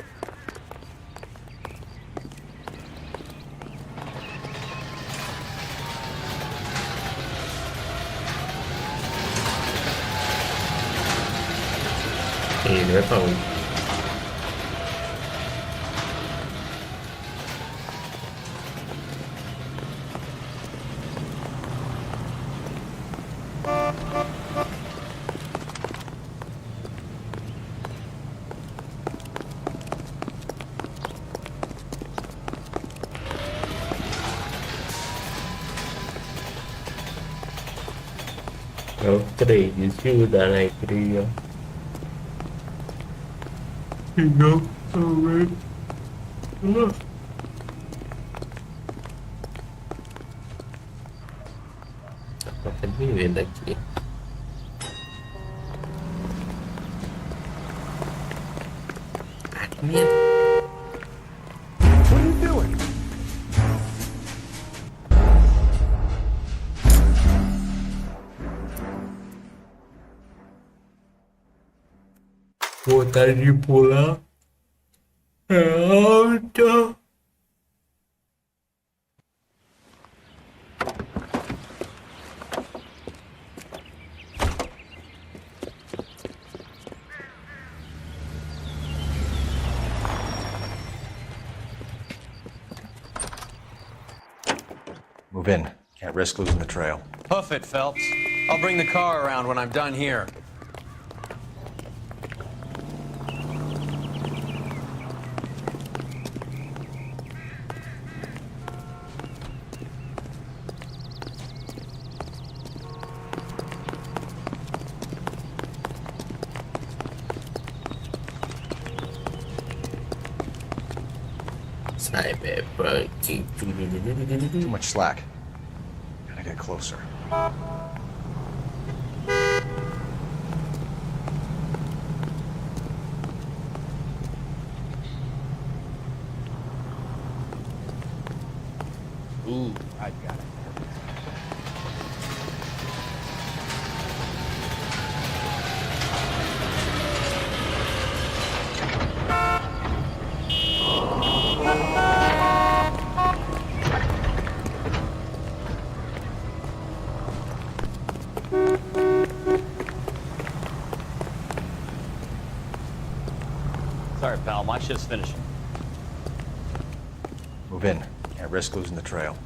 Thì nữa phòng cái gì gì chưa đã này cái đi no, sorry. Apa ini lagi? Admin. What are you doing? Vou tadi pulang. Udah. Move in. Can't risk losing the trail. Hoof it, Phelps. I'll bring the car around when I'm done here. Too much slack. Gotta get closer. Ooh, I got it. Sorry, pal. My shift's finishing. Move in. Can't risk losing the trail.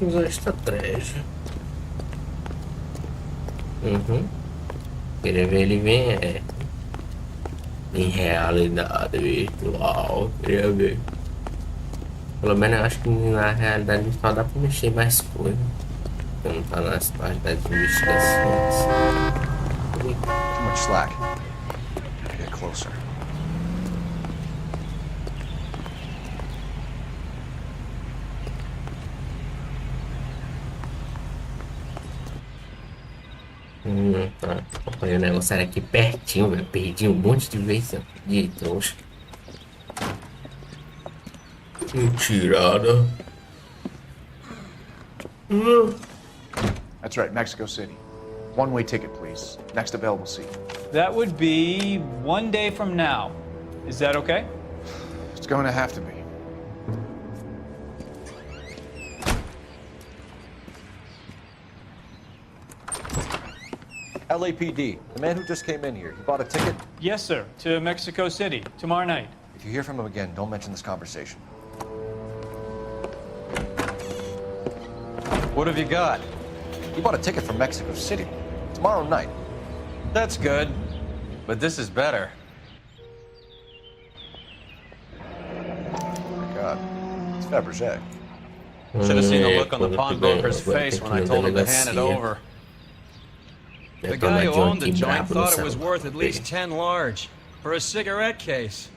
Usar estratégia. Queria ver ele vem em realidade virtual. Queria ver. Pelo menos eu acho que na realidade virtual dá pra mexer mais coisa. Não tá nas partes das investigações. Too much slack. Gotta get closer. Tá. Olha, o negócio era aqui pertinho, velho. Perdi um monte de vezes. De trouxa. Que tirada. That's right, Mexico City. One-way ticket, please. Next available seat. That would be 1 day from now. Is that okay? It's going to have to be. LAPD, the man who just came in here, he bought a ticket? Yes, sir. To Mexico City, tomorrow night. If you hear from him again, don't mention this conversation. What have you got? He bought a ticket for Mexico City. Tomorrow night. That's good. But this is better. Oh my God. It's Fabergé. Should have seen the look on the pawnbroker's face when I told him to hand it over. The guy who owned the joint thought it was worth at least 10 large for a cigarette case.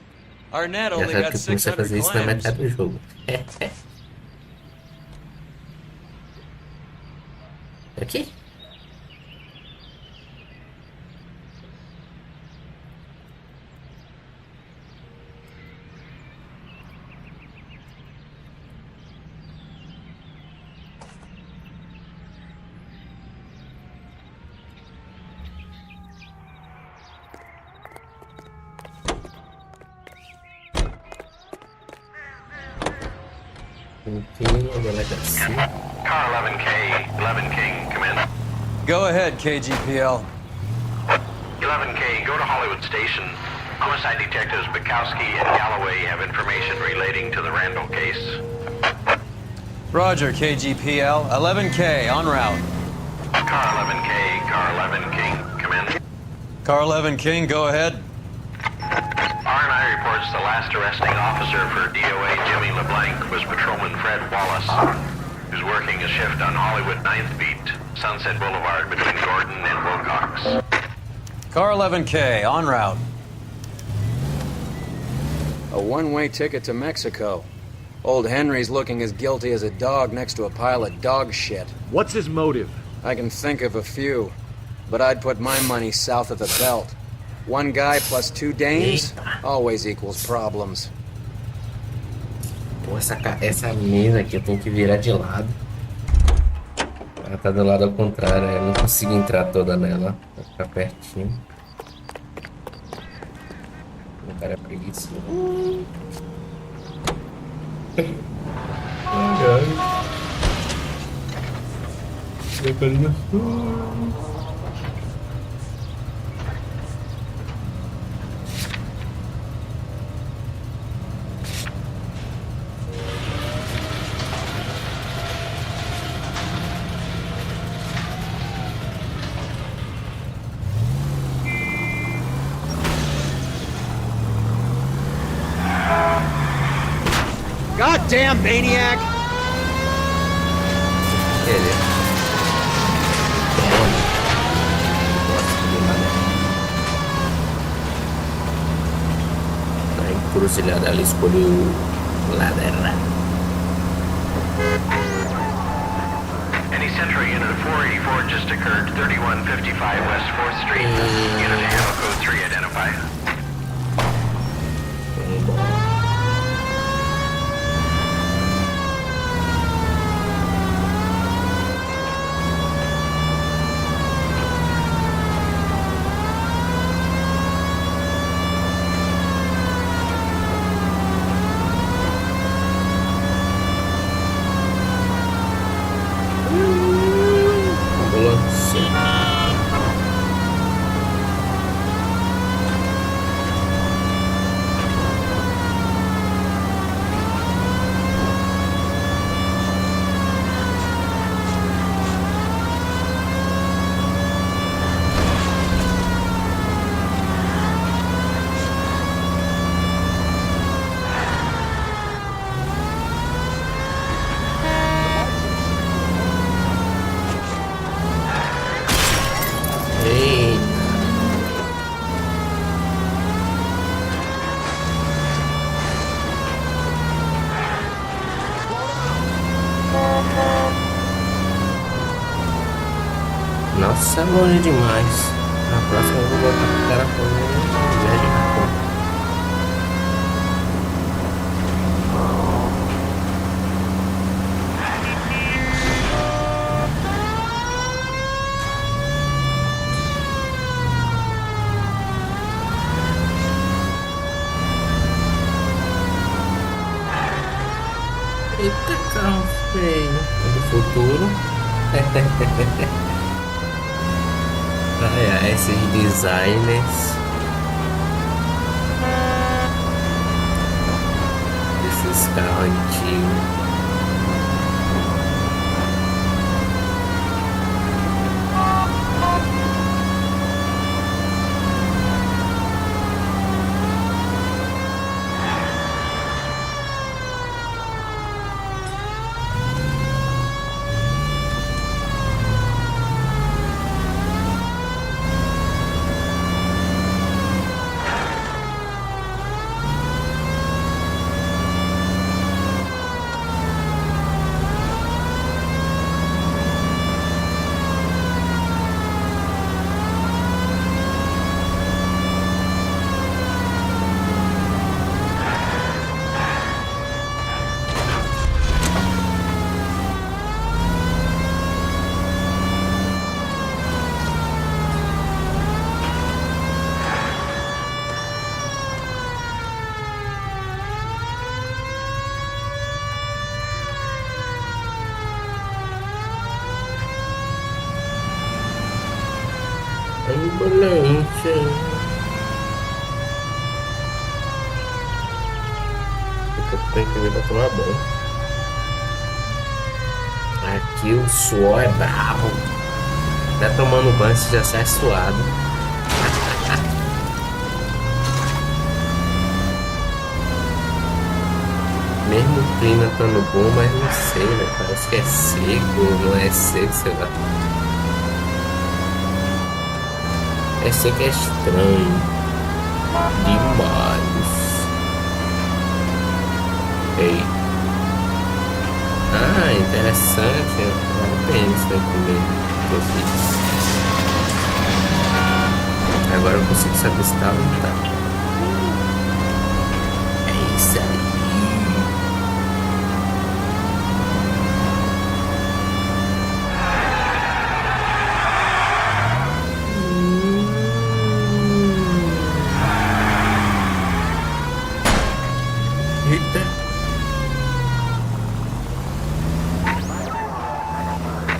Our net only got 600 clams. Okay. Car 11K, 11 King, come in. Go ahead, KGPL. 11K, go to Hollywood Station. Homicide detectives Bukowski and Galloway have information relating to the Randall case. Roger, KGPL. 11K, en route. Car 11K, Car 11 King, come in. Car 11 King, go ahead. R&I reports the last arresting officer for DOA Jimmy LeBlanc was Patrolman Fred Wallace, who's working a shift on Hollywood 9th Beat, Sunset Boulevard between Gordon and Wilcox. Car 11K, en route. A one-way ticket to Mexico. Old Henry's looking as guilty as a dog next to a pile of dog shit. What's his motive? I can think of a few, but I'd put my money south of the belt. One guy plus 2 dames always equals problems. Pô, essa mesa aqui eu tenho que virar de lado. Ela tá do lado ao contrário, eu não consigo entrar toda nela. Vai ficar pertinho. O cara é preguiçoso. Ai. Goddamn maniac! Na encruzilhada ela escolheu ladeira. Any Central Unit of 484 just occurred, 3155 West 4th Street. Unit handle code 3 identified. Nossa, é longe demais. Na próxima eu vou botar pro cara fazer viagem na conta. Eita, carro feio do futuro. Esses designers, esses carros antigos. Ambulância. Eu tenho que vir pra tomar banho. Aqui o suor é brabo. Até tomando banho você já sai suado. Mesmo o clima estando bom, mas não sei, né? Parece que é seco, não é seco, sei lá. É seco, é estranho. Demais. Ei. Ah, interessante. Vale a pena isso daqui mesmo que eu fiz. Agora eu consigo saber se tá ou não tá. É isso aí. Eita.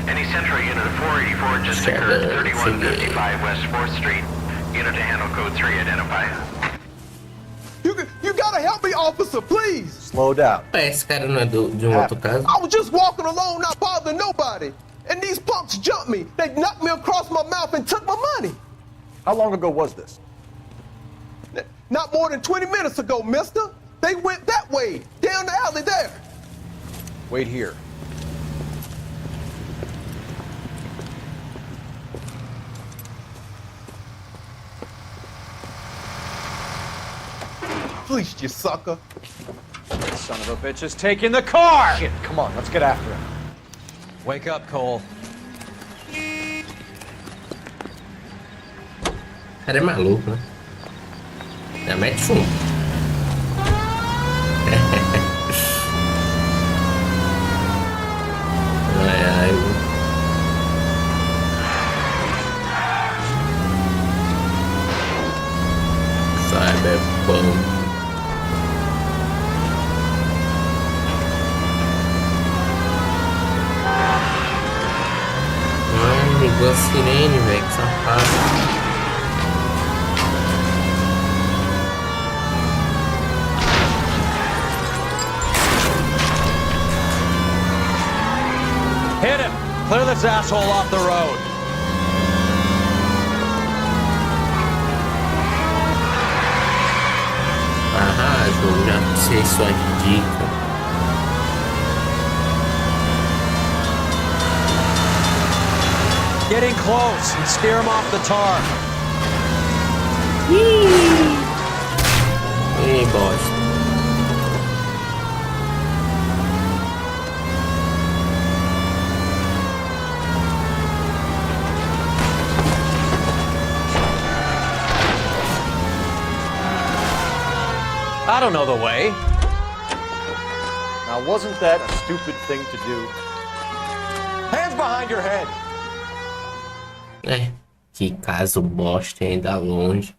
Any Central Unit of 484 just occurred 3155 West 4th Street. Unit to handle code 3 identify. You gotta help me, officer, please. Slow down. Esse cara não é de um outro caso? I was just walking along, not bothering nobody. And these punks jumped me. They knocked me across my mouth and took my money. How long ago was this? Not more than 20 minutes ago, mister. They went that way, down the alley there. Wait here. Fleeced you, sucker. Son of a bitch is taking the car! Shit, come on, let's get after him. Wake up, Cole. O cara é maluco, né? Já mete fumo. Ai, ai. Cyberpunk. Ai, ligou a sirene, velho, que safado. Hit him! Clear this asshole off the road. Ah, jogo, já sei suas dicas. Get in close and steer him off the tar. Ei, bosta. I don't know the way. Now, wasn't that a stupid thing to do? Hands behind your head! É, que caso bosta ainda longe.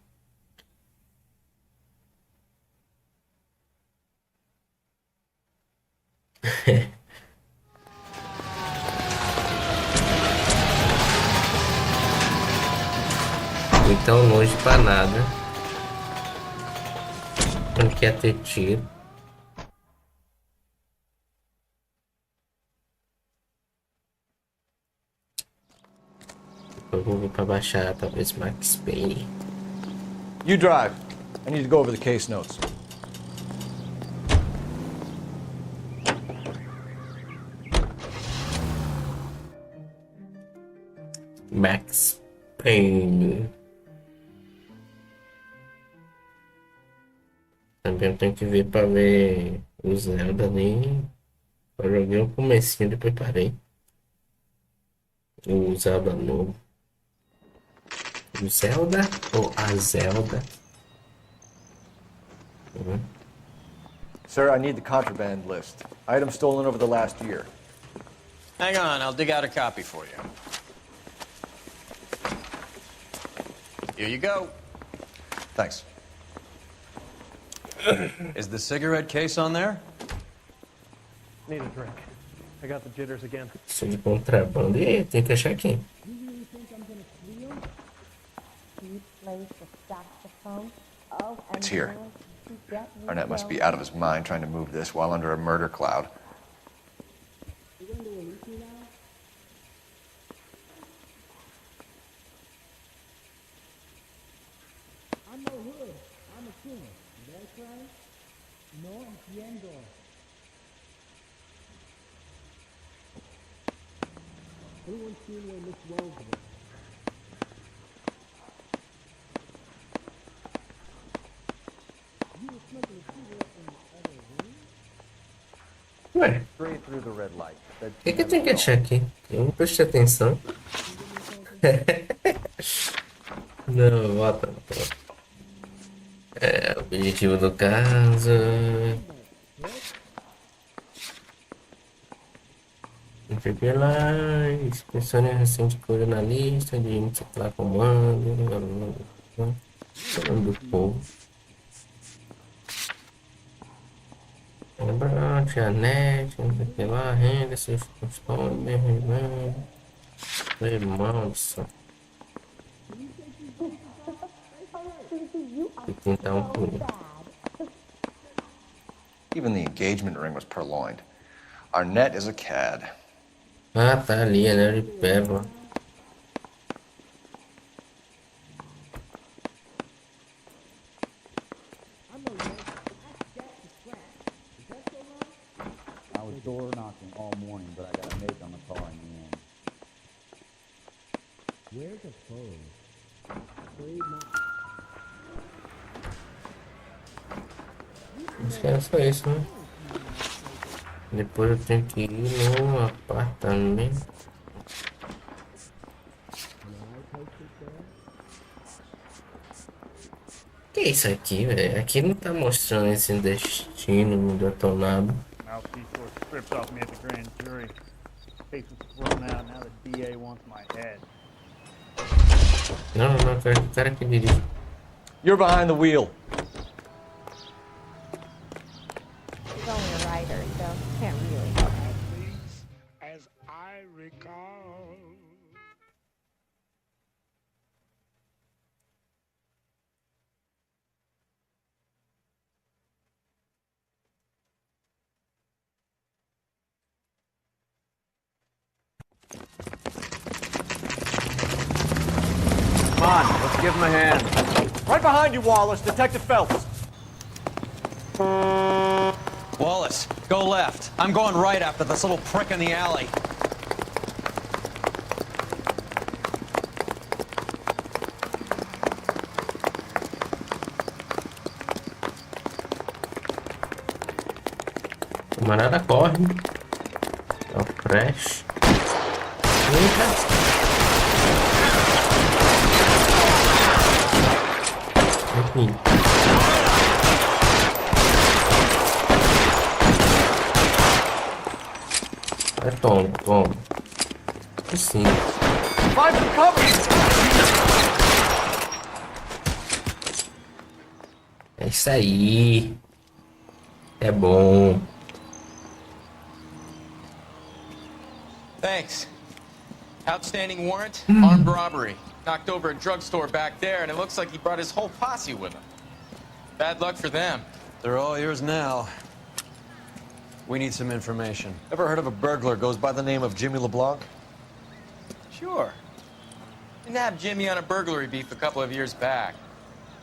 Então longe pra nada. Não quer ter tiro. Eu vou pra baixar talvez Max Payne. You drive. I need to go over the case notes. Max Payne. Também tenho que ver pra ver o Zelda, nem. Eu joguei o comecinho, depois parei. O Zelda novo. O Zelda ou a Zelda? Sir, I need the contraband list. Items stolen over the last year. Hang on, I'll dig out a copy for you. Here you go. Thanks. Is the cigarette case on there? Need a drink. I got the jitters again. Isso de contrabando. E aí, tem que achar quem? It's here. Arnett must be out of his mind trying to move this while under a murder cloud. I'm no hood. I'm a king. That's right. No entiendo. Anyone seen where Miss Rose was? You were smoking a cigarette in the other room? Ué, Straight through the red light. o que tem que achar aqui? Eu não prestei atenção. Não, volta. É, objetivo do caso. Interpelar, inspeção recente coisa na lista, de lá comando, falando do povo. Lembrar, tinha net, não sei o que lá, renda, seus costumes, meu irmão, só. Tem que tentar um por um. Even the engagement ring was purloined. Arnett is a cad. Ah, tá ali, né? De pérola. I was door knocking all morning, but I got a make on the car in the end. Where's the phone? Acho que era só isso, né? Depois eu tenho que ir no apartamento. Que é isso aqui, velho? Aqui não tá mostrando esse destino detonado. Mouthpiece sort of stripped off me at the grand jury. Case was thrown out. Now the DA wants my head. Não, não, o cara que dirige. You're behind the wheel. He's only a writer, so can't really help it. As I recall. Come on, let's give him a hand. Right behind you, Wallace. Detective Phelps. Wallace, go left. I'm going right after this little prick in the alley. O camarada corre. É o Crash. Eita. Enfim. Toma, toma. Sim. Find some cover! É isso aí. É bom. Thanks. Outstanding warrant, armed robbery. Knocked over a drugstore back there, and it looks like he brought his whole posse with him. Bad luck for them. They're all yours now. We need some information. Ever heard of a burglar goes by the name of Jimmy LeBlanc? Sure. Nabbed Jimmy on a burglary beef a couple of years back.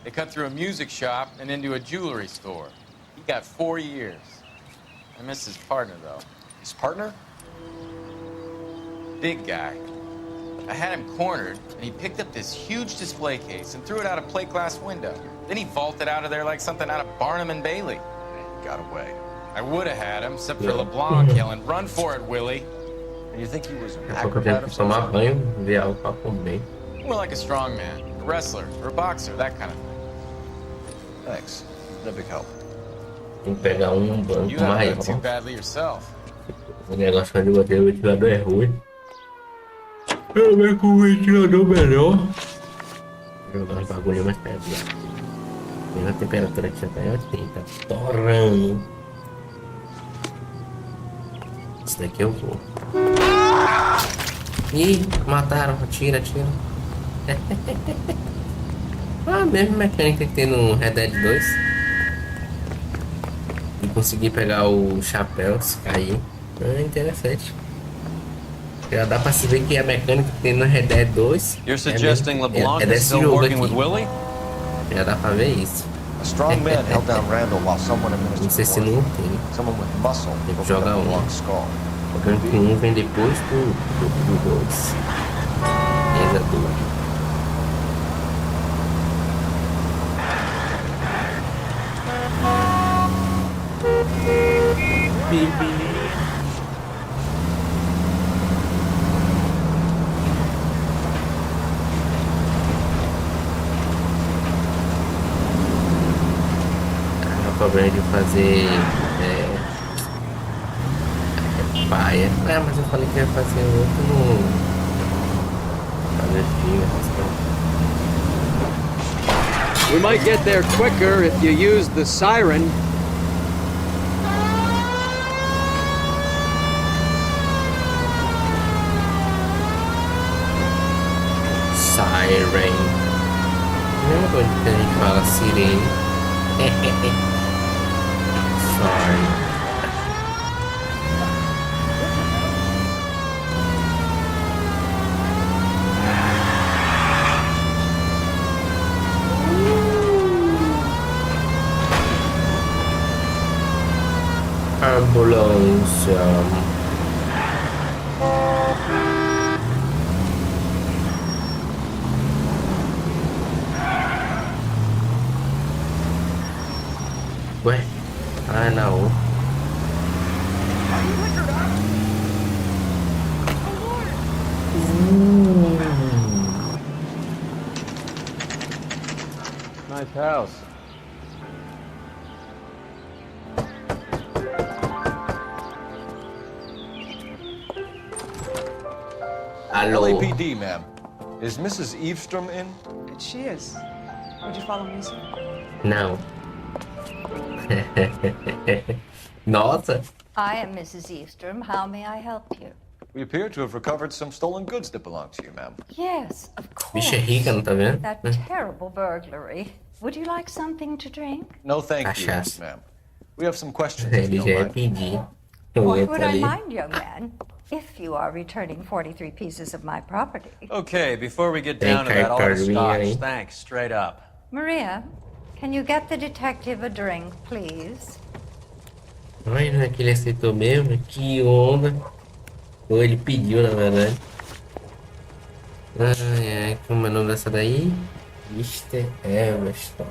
They cut through a music shop and into a jewelry store. He got 4 years. I miss his partner, though. His partner? Big guy. I had him cornered, and he picked up this huge display case and threw it out a plate glass window. Then he vaulted out of there like something out of Barnum and Bailey. He got away. I would have had him, except for LeBlanc yelling, "Run for it, Willie!" And you think he was an Daqui a pouco eu tenho que tomar banho, ver algo pra comer. More like a strong man, a wrestler, or a boxer, that kind of thing. Thanks. That big help. Tem que pegar um banco You haven't maior. done too badly yourself. O negócio quando eu botei o ventilador é ruim. Eu venho com o ventilador melhor. Vou jogar os bagulho mais perto. A temperatura aqui já tá em 80. Torrando. Esse daqui eu vou. Ih, mataram. Atira, atira. Ah, a mesma mecânica que tem no Red Dead 2. E conseguir pegar o chapéu se cair. É interessante. Já dá pra se ver que a mecânica que tem no Red Dead 2 You're suggesting LeBlanc é is desse still jogo working aqui. with Willie? Já dá pra ver isso. A strong man held down Randall while someone Não administered sei se morphine. não tem. Someone with muscle Tem que opened up jogar um. LeBlanc's skull. Lembrando que um vem depois do 2. Exato. O problema de fazer paia. Mas eu falei que ia fazer outro no fazer filme. We might get there quicker if you use the siren. Siren. Mesma coisa que a gente fala sirene. Sorry. Ambulância. Ué? Ah, não. Nice house. Hello. LAPD, ma'am. Is Mrs. Eavestrom in? She is. Would you follow me, sir? Não. Nossa. I am Mrs. Eastrom. How may I help you? We appear to have recovered some stolen goods that belong to you, ma'am. Yes, of course. Bicha rica, não tá vendo? That terrible burglary. Would you like something to drink? No, thank you, Cachaça. ma'am. We have some questions. if Ele you já ia don't mind. pedir. What would I mind, young man, if you are returning 43 pieces of my property? Okay, before we get Tem down to that, I'll have a carteirinha scotch. aí. Thanks, straight up. Maria, can you get the detective a drink, please? Ai, não é que ele aceitou mesmo? Que onda. Ou ele pediu, na verdade. Ai, ai, como é o nome dessa daí? Mr. Everston.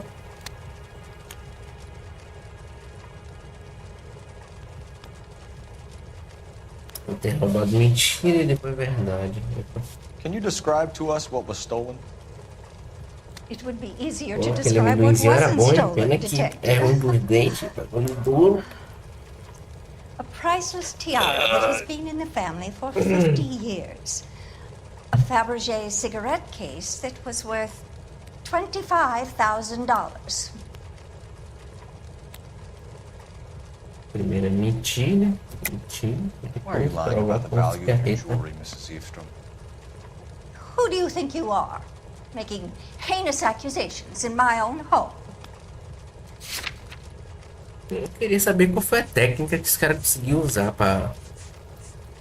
Vou ter roubado mentira e depois verdade. Can you describe to us what was stolen? It would be easier Pô, to aquele describe what amendoinzinho era wasn't bom, hein? stolen, Pena que detective. é ruim dos dentes, tá ficando duro. A priceless tiara that has been in the family for 50 years. A Fabergé cigarette case that was worth $25,000. Primeira mentira. Why are you lying about the value of your jewelry, Mrs. Eavestrom? Who do you think you are? Making heinous accusations in my own home. Eu queria saber qual foi a técnica que os caras conseguiram usar pra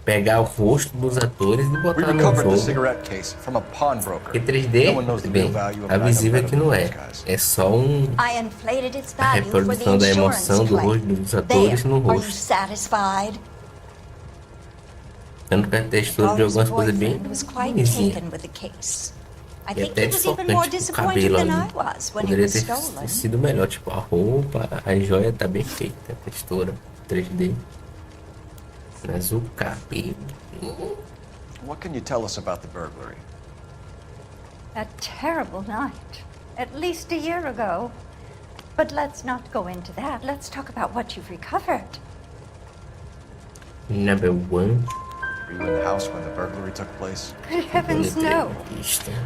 pegar o rosto dos atores e We botar no recovered the jogo. cigarette case from a pawnbroker. Porque 3D, No one knows the real bem, value of tá an visível item que não better é. than these guys. É só I inflated its a value for the reprodução da insurance emoção do rosto claim. dos atores no There, are you rosto. satisfied? Tanto que a textura de algumas coisas bem Boyfriend was quite ruimzinha. taken with the case. I E think até he was even more desfocante, tipo, o disappointed cabelo than ali. I was when it Poderia was ter stolen. sido melhor, tipo, a roupa, a joia tá bem feita, a textura 3D. Mas o cabelo... What can you tell us about the burglary? A terrible night. At least a year ago. But let's not go into that. Let's talk about what you've recovered. Number 1. Were you in the house when the burglary took place? Good heavens, no.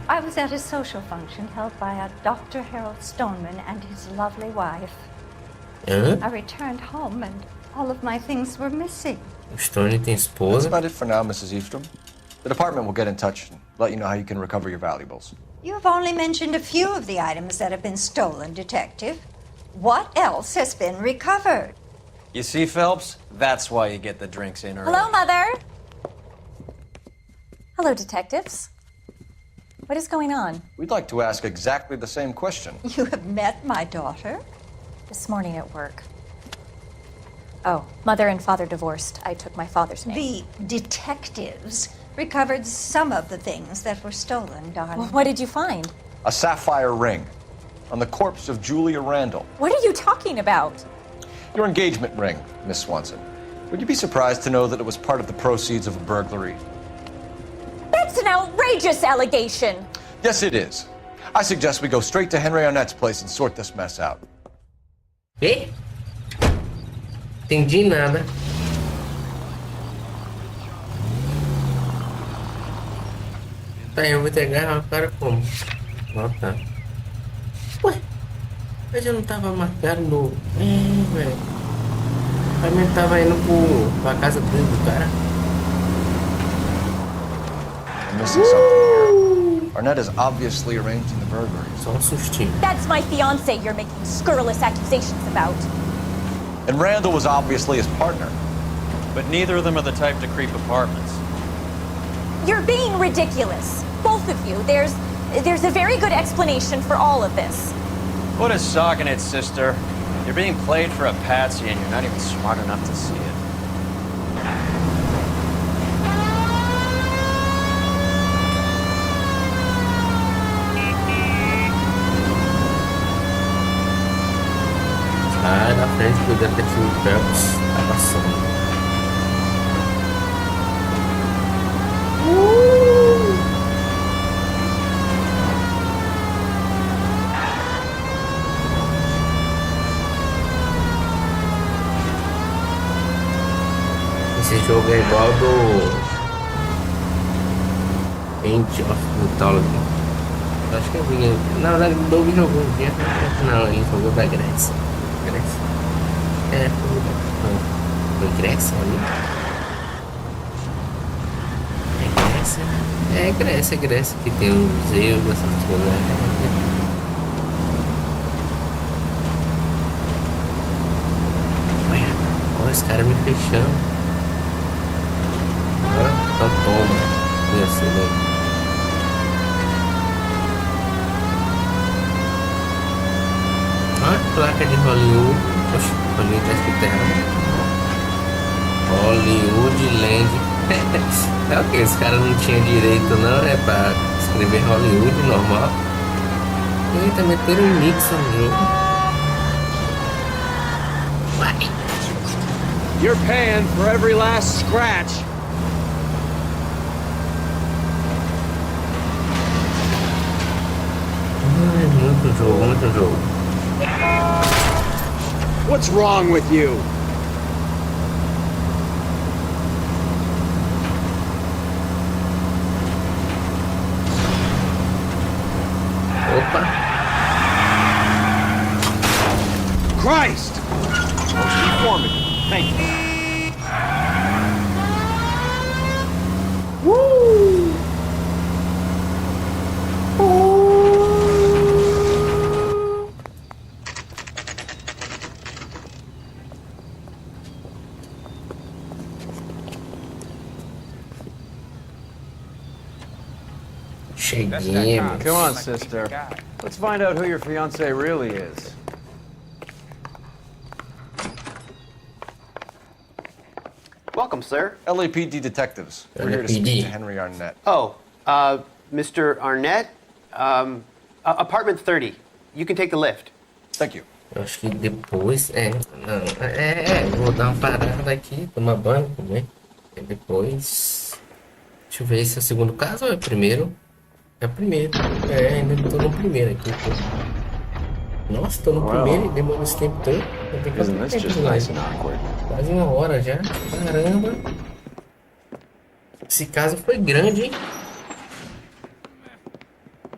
I was at a social function held by a Dr. Harold Stoneman and his lovely wife. Hã? I returned home and all of my things were missing. O Stone tem That's esposa. about it for now, Mrs. Eavestrom. The department will get in touch and let you know how you can recover your valuables. You've only mentioned a few of the items that have been stolen, Detective. What else has been recovered? You see, Phelps? That's why you get the drinks in early. Hello, Mother. Hello, detectives. What is going on? We'd like to ask exactly the same question. You have met my daughter? This morning at work. Oh, mother and father divorced. I took my father's name. The detectives recovered some of the things that were stolen, darling. Well, what did you find? A sapphire ring on the corpse of Julia Randall. What are you talking about? Your engagement ring, Miss Swanson. Would you be surprised to know that it was part of the proceeds of a burglary? That's an outrageous allegation. Yes, it is. I suggest we go straight to Henry Arnett's place and sort this mess out. Eh? Entendi nada. Tá, eu vou entregar o cara como? Ah, tá. Ué? Mas eu não tava marcado no... velho. A minha tava indo pra casa do cara. I'm missing something here. Arnett is obviously arranging the burglary. Só sustinho. That's my fiance you're making scurrilous accusations about. And Randall was obviously his partner. But neither of them are the type to creep apartments. You're being ridiculous. Both of you. There's a very good explanation for all of this. Put a sock in it, sister. You're being played for a patsy and you're not even smart enough to see it. Ah, na frente do detetive Phelps tá passando. Esse jogo é igual ao do Age of Mythology. Acho que eu vi. Na verdade, o Doug jogou um dia. Não, ele jogou da Grécia. É, foi Grécia ali. É Grécia que tem um museu, essas coisas. Olha os caras me fechando. Então toma. E assim, né? Olha a placa de Hollywood. Poxa, Hollywood tá escrito errado. Hollywood Land. É o que? Os caras não tinham direito não, né? Pra escrever Hollywood normal. Eita, meteram um Nixon no jogo. You're paying for every last scratch. Muito jogo. What's wrong with you? Opa! Christ! Keep warming. Thank you. Woo! Cheguemos. Come on, sister. Let's find out who your fiance really is. Welcome, sir. LAPD detectives. We're here to speak to Henry Arnett. Oh, Mr. Arnett, apartment 30. You can take the lift. Thank you. Eu acho que depois vou dar uma parada aqui, tomar banho, comer. E depois. Deixa eu ver se é o segundo caso ou é o primeiro. É o primeiro. Ainda tô no primeiro aqui. Nossa, tô no primeiro e demorou esse tempo todo. Tem que fazer tempo mais. Quase uma hora já. Caramba. Esse caso foi grande, hein?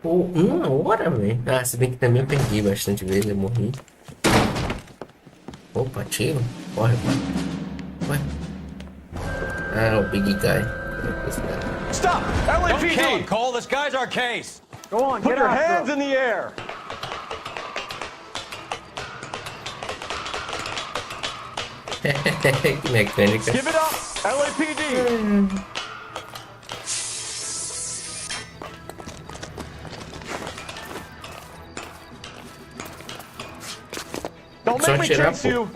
Pô, uma hora, velho. Ah, se bem que também eu perdi bastante vezes, eu morri. Opa, tiro. Corre, vai. Ah, o Big Guy. Stop! LAPD! Don't kill him, Cole. This guy's our case. Go on, Put get your after hands him. in the air. Que mecânica. Give it up, LAPD. Don't Só make me tirar, chase pô. you.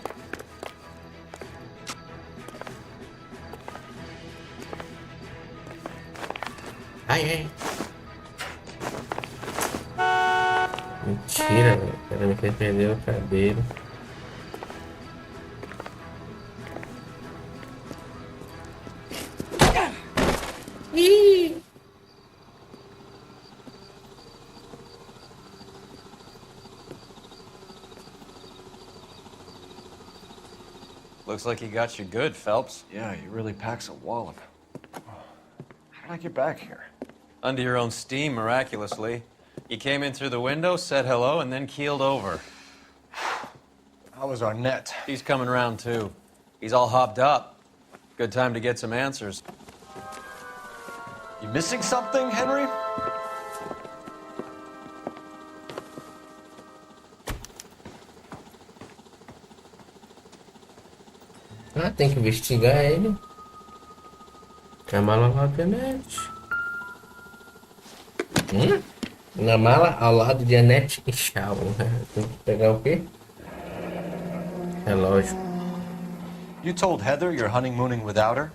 Ai, ai. Mentira, velho. O cara me fez perder o cabelo. Ih! Looks like he got you good, Phelps. Yeah, he really packs a wallop. How did I get back here? Under your own steam, miraculously. You came in through the window, said hello, and then keeled over. How was Arnett? He's coming round, too. He's all hopped up. Good time to get some answers. You missing something, Henry? Ah, tem que investigar ele. Que a mala lá da Annette. Na mala ao lado de Annette e Shaw. Tem que pegar o quê? Relógio. You told Heather you're honeymooning without her?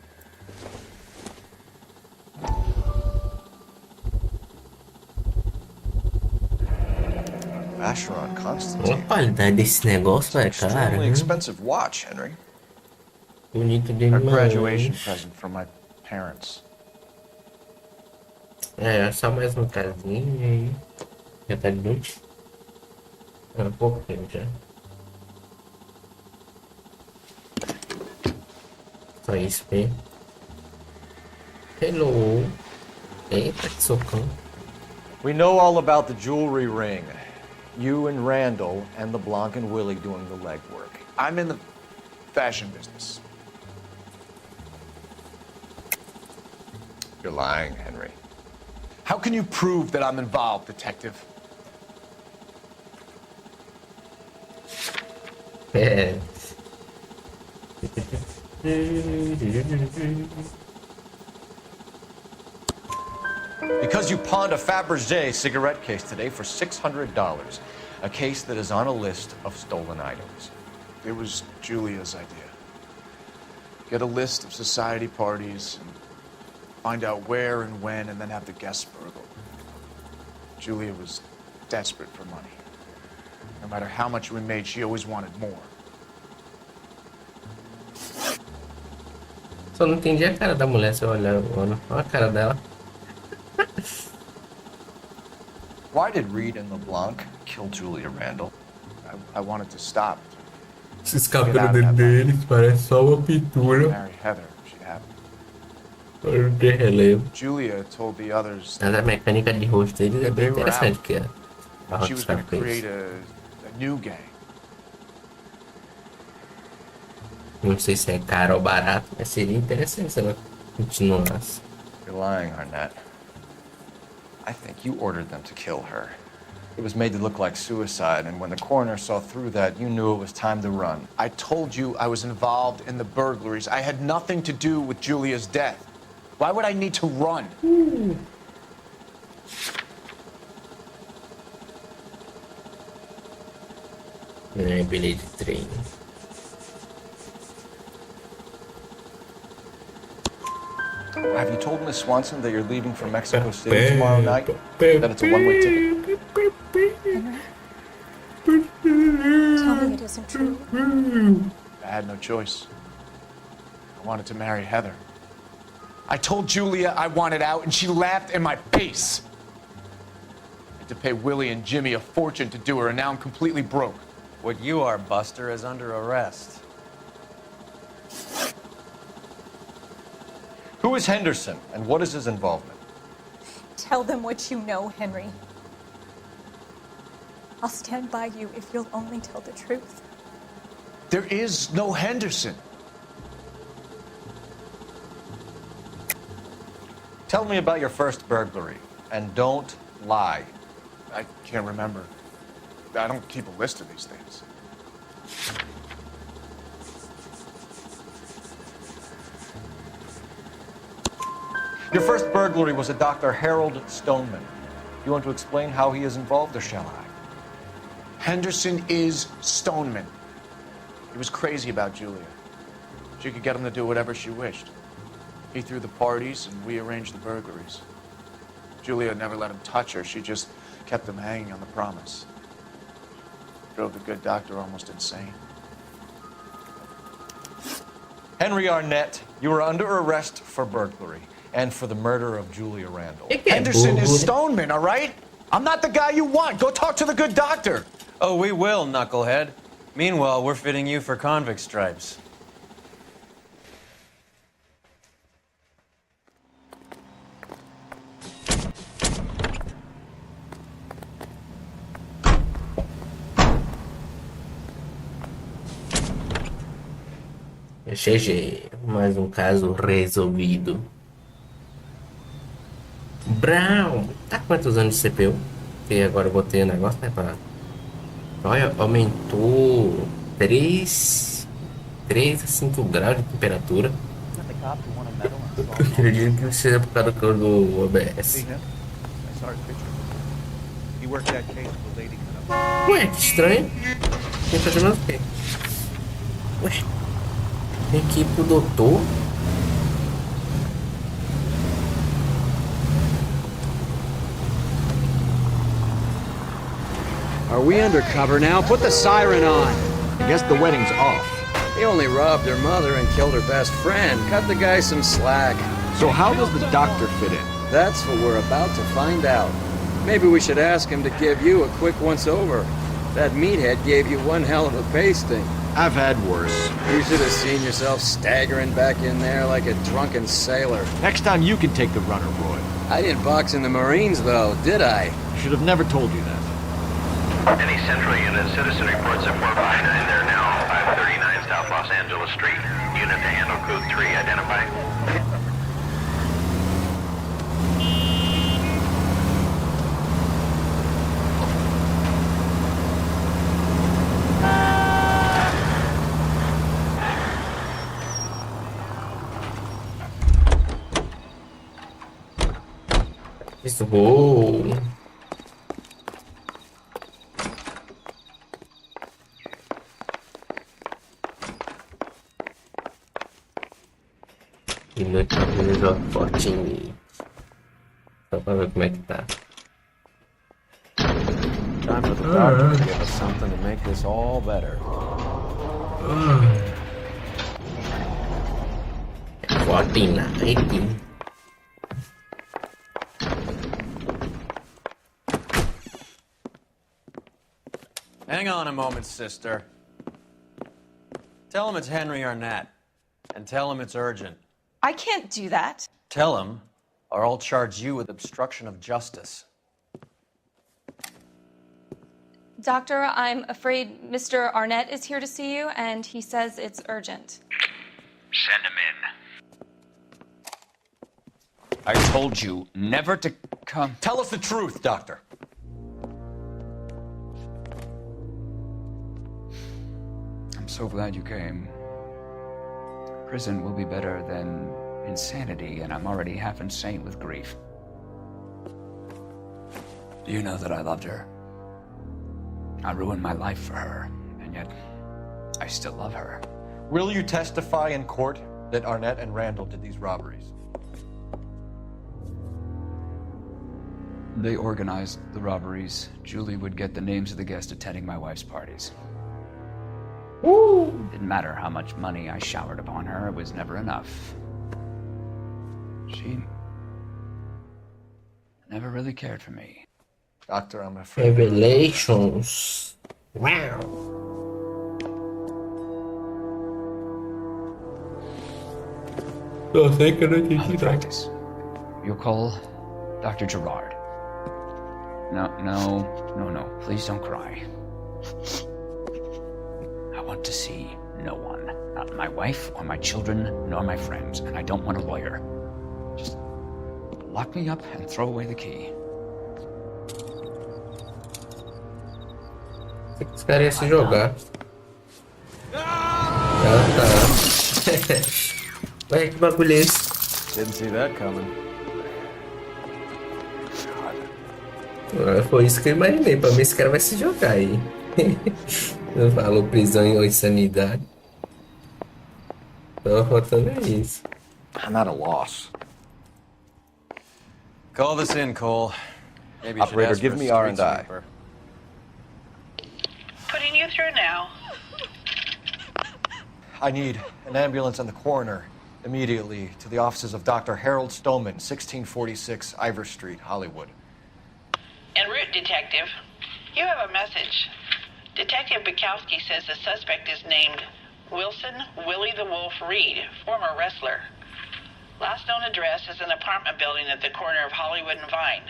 Vacheron Constantine. A qualidade desse negócio é cara. Extremely expensive watch, Henry. Bonito A demais. graduation present from my parents. É, só mais um casinho aí. Já tá de noite. Um pouquinho já. Só isso mesmo. Hello. Eita, que socão. We know all about the jewelry ring. You and Randall and LeBlanc and Willie doing the legwork. I'm in the fashion business. You're lying, Henry. How can you prove that I'm involved, detective? É. Because you pawned a Fabergé cigarette case today for $600. A case that is on a list of stolen items. It was Julia's idea. Get a list of society parties, and find out where and when, and then have the guests burgle. Julia was desperate for money. No matter how much we made, she always wanted more. Só não entendi a cara da mulher se eu olhar olha a cara dela. Why did Reed and LeBlanc kill Julia Randall? I wanted to stop. Esses cabelos deles parecem só uma pintura. Marry Heather, she'd have me. Não tem relevo. Julia told the others Mas a mecânica de rosto deles é bem interessante, que é a she was going to create a new gang. Não sei se é caro ou barato, mas seria interessante se ela continuasse. You're lying, Arnett. I think you ordered them to kill her. It was made to look like suicide, and when the coroner saw through that, you knew it was time to run. I told you I was involved in the burglaries. I had nothing to do with Julia's death. Why would I need to run? Bilhete de trem. Have you told Miss Swanson that you're leaving for Mexico City tomorrow night? That it's a one-way ticket? Tell me it isn't true. I had no choice. I wanted to marry Heather. I told Julia I wanted out, and she laughed in my face. I had to pay Willie and Jimmy a fortune to do her, and now I'm completely broke. What you are, Buster, is under arrest. Who is Henderson, and what is his involvement? Tell them what you know, Henry. I'll stand by you if you'll only tell the truth. There is no Henderson. Tell me about your first burglary, and don't lie? I can't remember. I don't keep a list of these things. Your first burglary was a Dr. Harold Stoneman. You want to explain how he is involved, or shall I? Henderson is Stoneman. He was crazy about Julia. She could get him to do whatever she wished. He threw the parties, and we arranged the burglaries. Julia never let him touch her. She just kept him hanging on the promise. Drove the good doctor almost insane. Henry Arnett, you are under arrest for burglary and for the murder of Julia Randall. Henderson is Stoneman, all right? I'm not the guy you want. Go talk to the good doctor. Oh, we will, knucklehead. Meanwhile, we're fitting you for convict stripes. GG, mais um caso resolvido. Brown, tá quantos anos de CPU? Porque agora eu botei o negócio, né, pra... Olha, aumentou 3 a 5 graus de temperatura. Eu acredito que seja por causa do OBS. Ué, que estranho. Tem que fazer mais o quê? Ué, tem que ir pro doutor. Are we undercover now? Put the siren on. I guess the wedding's off. He only robbed her mother and killed her best friend. Cut the guy some slack. So how does the doctor fit in? That's what we're about to find out. Maybe we should ask him to give you a quick once-over. That meathead gave you one hell of a pasting. I've had worse. You should have seen yourself staggering back in there like a drunken sailor. Next time you can take the runner, Roy. I didn't box in the Marines, though, did I? Should have never told you that. Any Central Unit, citizen reports at 459 there now, 539 South Los Angeles Street. Unit to handle code 3, identify. Isso, gol. E no caminho jogo fortinho. Só pra ver como é que tá. Time for the doctor to give us something to make this all better. Fortnite. Hang on a moment, sister. Tell him it's Henry Arnett. And tell him it's urgent. I can't do that. Tell him, or I'll charge you with obstruction of justice. Doctor, I'm afraid Mr. Arnett is here to see you, and he says it's urgent. Send him in. I told you never to come. Tell us the truth, Doctor. I'm so glad you came. Prison will be better than insanity, and I'm already half insane with grief. Do you know that I loved her? I ruined my life for her, and yet I still love her. Will you testify in court that Arnett and Randall did these robberies? They organized the robberies. Julie would get the names of the guests attending my wife's parties. Didn't matter how much money I showered upon her, it was never enough. She never really cared for me. Doctor, I'm afraid. Revelations. Wow. Eu sei que eu não entendi. Practice. You'll call Dr. Gerard. No. Please don't cry. I want to see no one. Not my wife or my children, nor my friends. And I don't want a lawyer. Just lock me up and throw away the key. Pensei que os caras iam se jogar. Ah, tá. Ué, que bagulho é esse? Didn't see that coming. Foi isso que eu imaginei. Pra mim, esse cara vai se jogar aí. Não falou prisão ou insanidade. Tava faltando isso. I'm at a loss. Call this in, Cole. Maybe you should Operator, ask give for a me street R&I. sweeper. Putting you through now. I need an ambulance and the coroner immediately to the offices of Dr. Harold Stoneman, 1646 Ivor Street, Hollywood. En route, Detective. You have a message. Detective Bukowski says the suspect is named Wilson Willie the Wolf Reed, former wrestler. Last known address is an apartment building at the corner of Hollywood and Vine.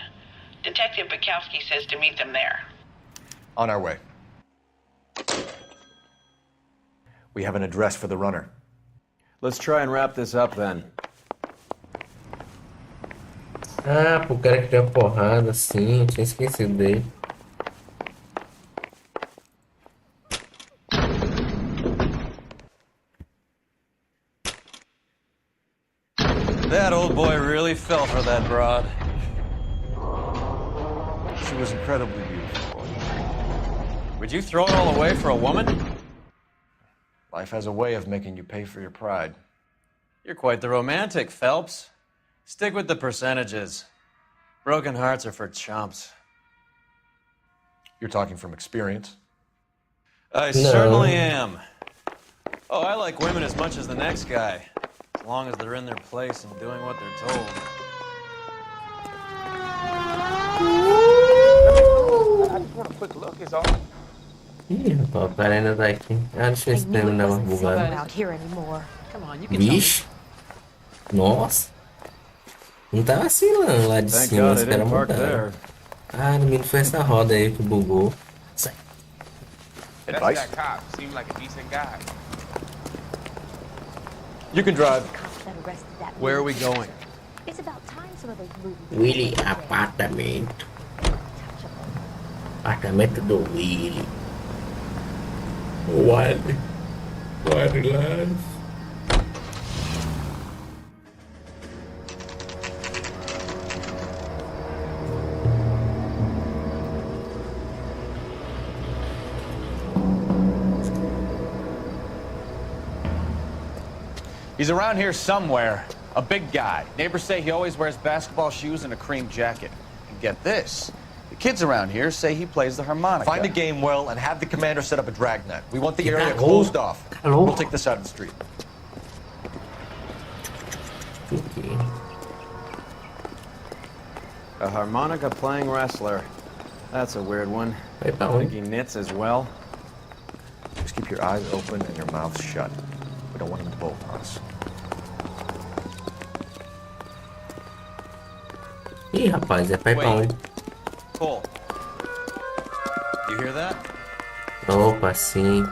Detective Bukowski says to meet them there. On our way. We have an address for the runner. Let's try and wrap this up then. Ah, pro cara que deu porrada, sim, eu tinha esquecido dele. That old boy really fell for that broad. She was incredibly beautiful. Would you throw it all away for a woman? Life has a way of making you pay for your pride. You're quite the romantic, Phelps. Stick with the percentages. Broken hearts are for chumps. You're talking from experience. I certainly am. Oh, I like women as much as the next guy, as long as they're in their place and doing what they're told. I just want a quick look, is all. Ih, rapaz, o cara ainda tá aqui. Ah, deixa eu ver se tem um negócio bugado. Out here anymore. Come on, you Vixe! Nossa! Não tá vacilando lá de Thank cima, God os I caras didn't park mudaram. there. Ah, no mínimo foi essa roda aí que bugou. Sai. That's Advice? that cop. Seemed like a decent guy. You can drive. Where are we going? It's about time some of those movies. Willy apartamento. Apartamento do Willy. Wiley. Wiley. He's around here somewhere. A big guy. Neighbors say he always wears basketball shoes and a cream jacket. And get this. The kids around here say he plays the harmonica. Find a game well and have the commander set up a dragnet. We want the area closed off. We'll take this side of the street. A harmonica playing wrestler. That's a weird one. I think he knits as well. Just keep your eyes open and your mouth shut. We don't want him to bolt on us. Ih, rapaz, é pra ir pra onde? Cole. You hear that? Opa, sim.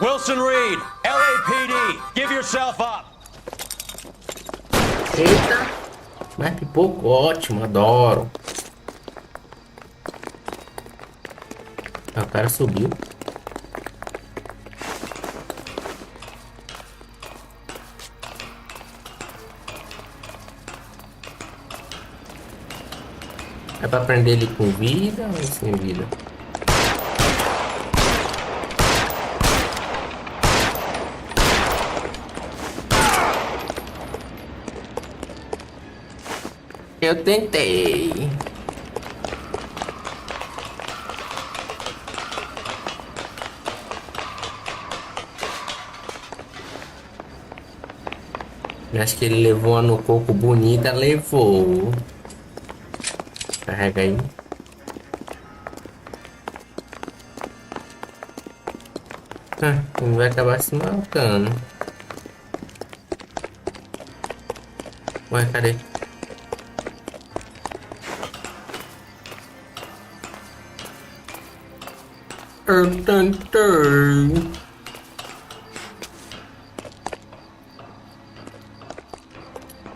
Wilson Reed, LAPD, give yourself up. Eita! Mais pipoco, ótimo, adoro. Ah, o cara subiu. É pra prender ele com vida ou sem vida? Eu tentei. Acho que ele levou uma no coco bonita, levou. Carrega aí. Ah, ele vai acabar se matando. Ué, cadê?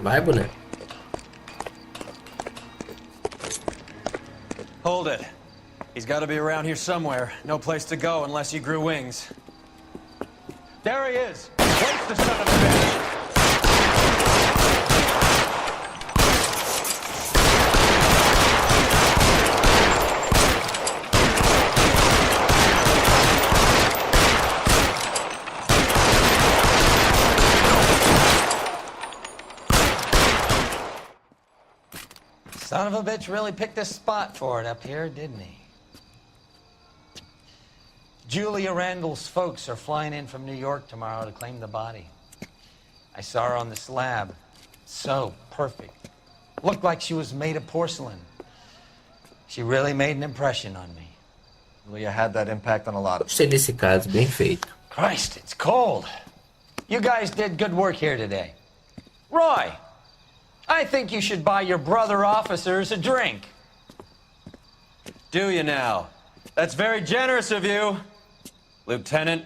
Vai, boneco. Hold it. He's got to be around here somewhere. No place to go unless he grew wings. There he is! Waste the son of a bitch! Son of a bitch really picked a spot for it up here, didn't he? Julia Randall's folks are flying in from New York tomorrow to claim the body. I saw her on the slab. So perfect. Looked like she was made of porcelain. She really made an impression on me. Julia had that impact on a lot of Gostei desse caso, bem feito. Christ, it's cold. You guys did good work here today. Roy, I think you should buy your brother officers a drink. Do you now? That's very generous of you, Lieutenant.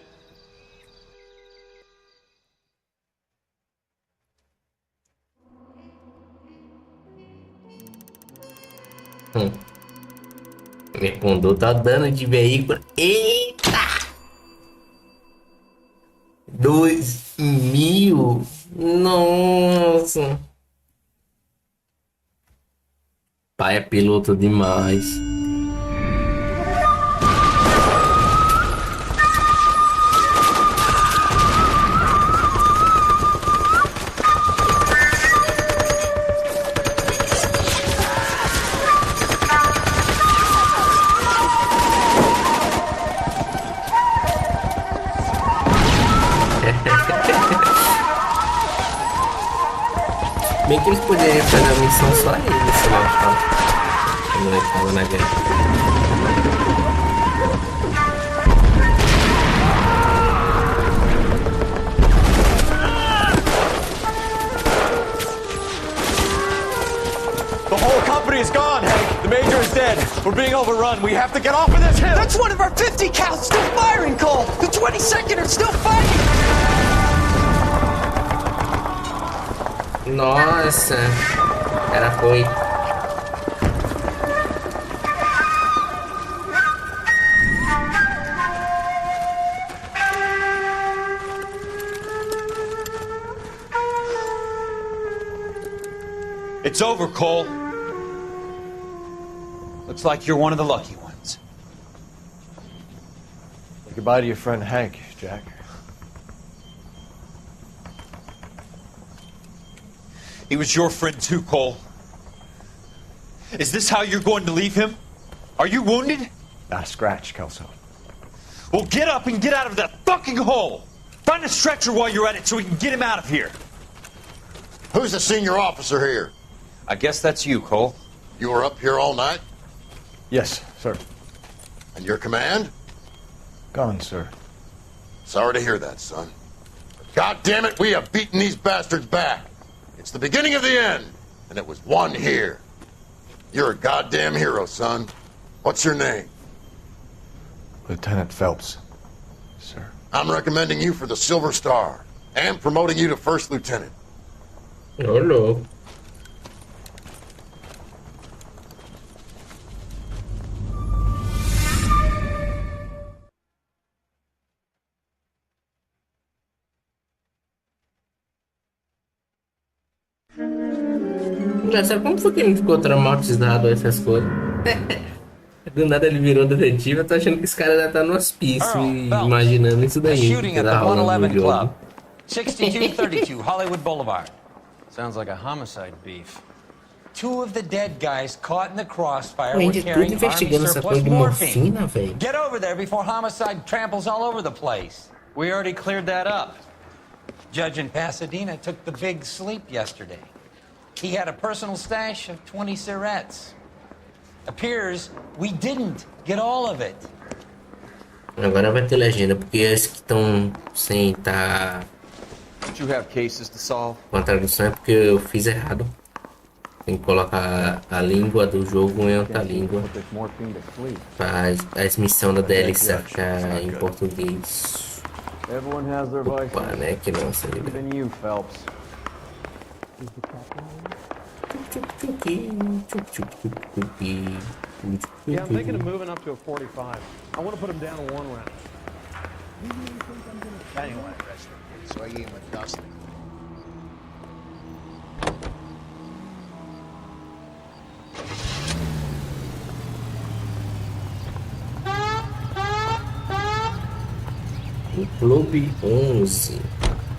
Minha conduta dano de veículo. Eita! 2.000. Nossa. Pai é piloto demais. Bem que eles poderiam fazer a missão só eles, se não quando ele estava na guerra. The whole company is gone, Hank. The Major is dead. We're being overrun. We have to get off of this hill. That's one of our 50 cals still firing, Cole. The 22nd are still fighting. Nossa, ela foi. It's over, Cole. Looks like you're one of the lucky ones. Say goodbye to your friend Hank, Jack. He was your friend too, Cole. Is this how you're going to leave him? Are you wounded? Not a scratch, Kelso. Well, get up and get out of that fucking hole! Find a stretcher while you're at it so we can get him out of here. Who's the senior officer here? I guess that's you, Cole. You were up here all night? Yes, sir. And your command? Gone, sir. Sorry to hear that, son. God damn it, we have beaten these bastards back. It's the beginning of the end, and it was one here. You're a goddamn hero, son. What's your name? Lieutenant Phelps, sir. I'm recommending you for the Silver Star, and promoting you to First Lieutenant. Oh, no. Engraçado, como foi que ele ficou traumatizado essas coisas? Do nada ele virou detetive, eu tô achando que esse cara já tá no hospício e imaginando isso daí. Shooting Que at tá the rolando no 111 jogo. Club, 6232 Hollywood Boulevard. Sounds like a homicide beef. Two of the dead guys caught in the crossfire Pô, a were gente tudo carrying investigando army essa surplus coisa de morphine. morfina, velho. Get over there before homicide tramples all over the place. We already cleared that up. Judge in Pasadena took the big sleep yesterday. He had a personal stash of 20 cigarettes. Appears we didn't get all of it. Agora vai ter legenda, porque esses que estão sem tá Don't you have cases to solve? com a tradução é porque eu fiz errado. Tem que colocar a língua do jogo em outra língua para as missões da DLC ficar em português. Opa, né? Que não, Even you, Phelps. Yeah, I'm thinking of moving up to a 45. I want to put him down to 1 round. I didn't want to arrest him, so I gave him a dusting. O Clube 11.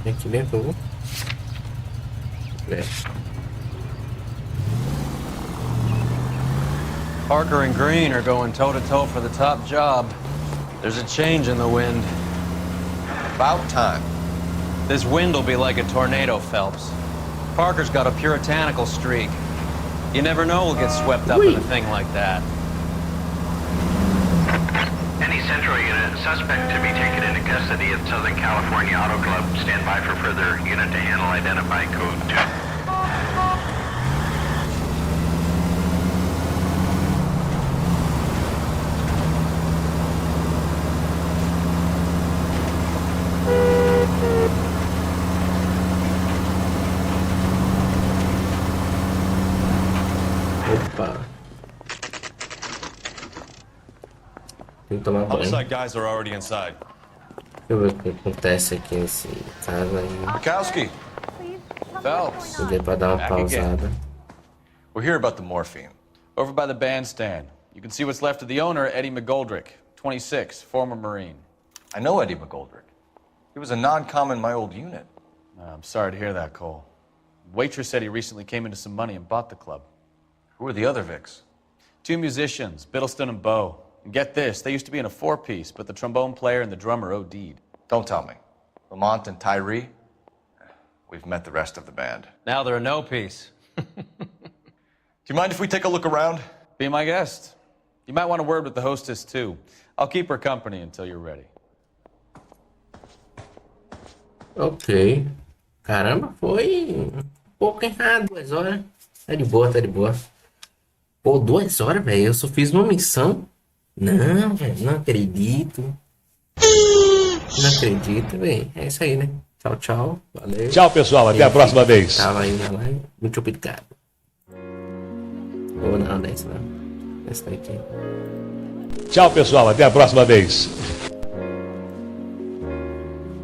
Aqui dentro. Parker and Green are going toe-to-toe for the top job. There's a change in the wind. About time. This wind will be like a tornado, Phelps. Parker's got a puritanical streak. You never know we'll get swept up in a thing like that. Any Central unit, suspect to be taken into custody at Southern California Auto Club. Stand by for further unit to handle identify code 2. Opa. Tem que tomar banho. Homicide guys are already inside. Deixa eu ver o que acontece aqui nesse caso aí. Bukowski! Phelps. Dei pra dar uma Back pausada. again. We're here about the morphine. Over by the bandstand. You can see what's left of the owner, Eddie McGoldrick, 26, former Marine. I know Eddie McGoldrick. He was a non-com in my old unit. I'm sorry to hear that, Cole. Waitress said he recently came into some money and bought the club. Who are the other Vics? 2 musicians, Biddleston and Bow. And get this, they used to be in a 4-piece, but the trombone player and the drummer OD'd. Don't tell me. Lamont and Tyree? We've met the rest of the band. Now they're a no-piece. Do you mind if we take a look around? Be my guest. You might want a word with the hostess, too. I'll keep her company until you're ready. Ok. Caramba, foi um pouco errado. 2 horas. Tá de boa, tá de boa. Pô, 2 horas, velho. Eu só fiz uma missão. Não, velho. Não acredito. Não acredito, velho. É isso aí, né? Tchau, tchau. Valeu. Tchau, pessoal. Até a próxima vez. Tava aí na live. Muito obrigado. Ou não, dessa não. Essa daqui. Tchau, pessoal. Até a próxima vez.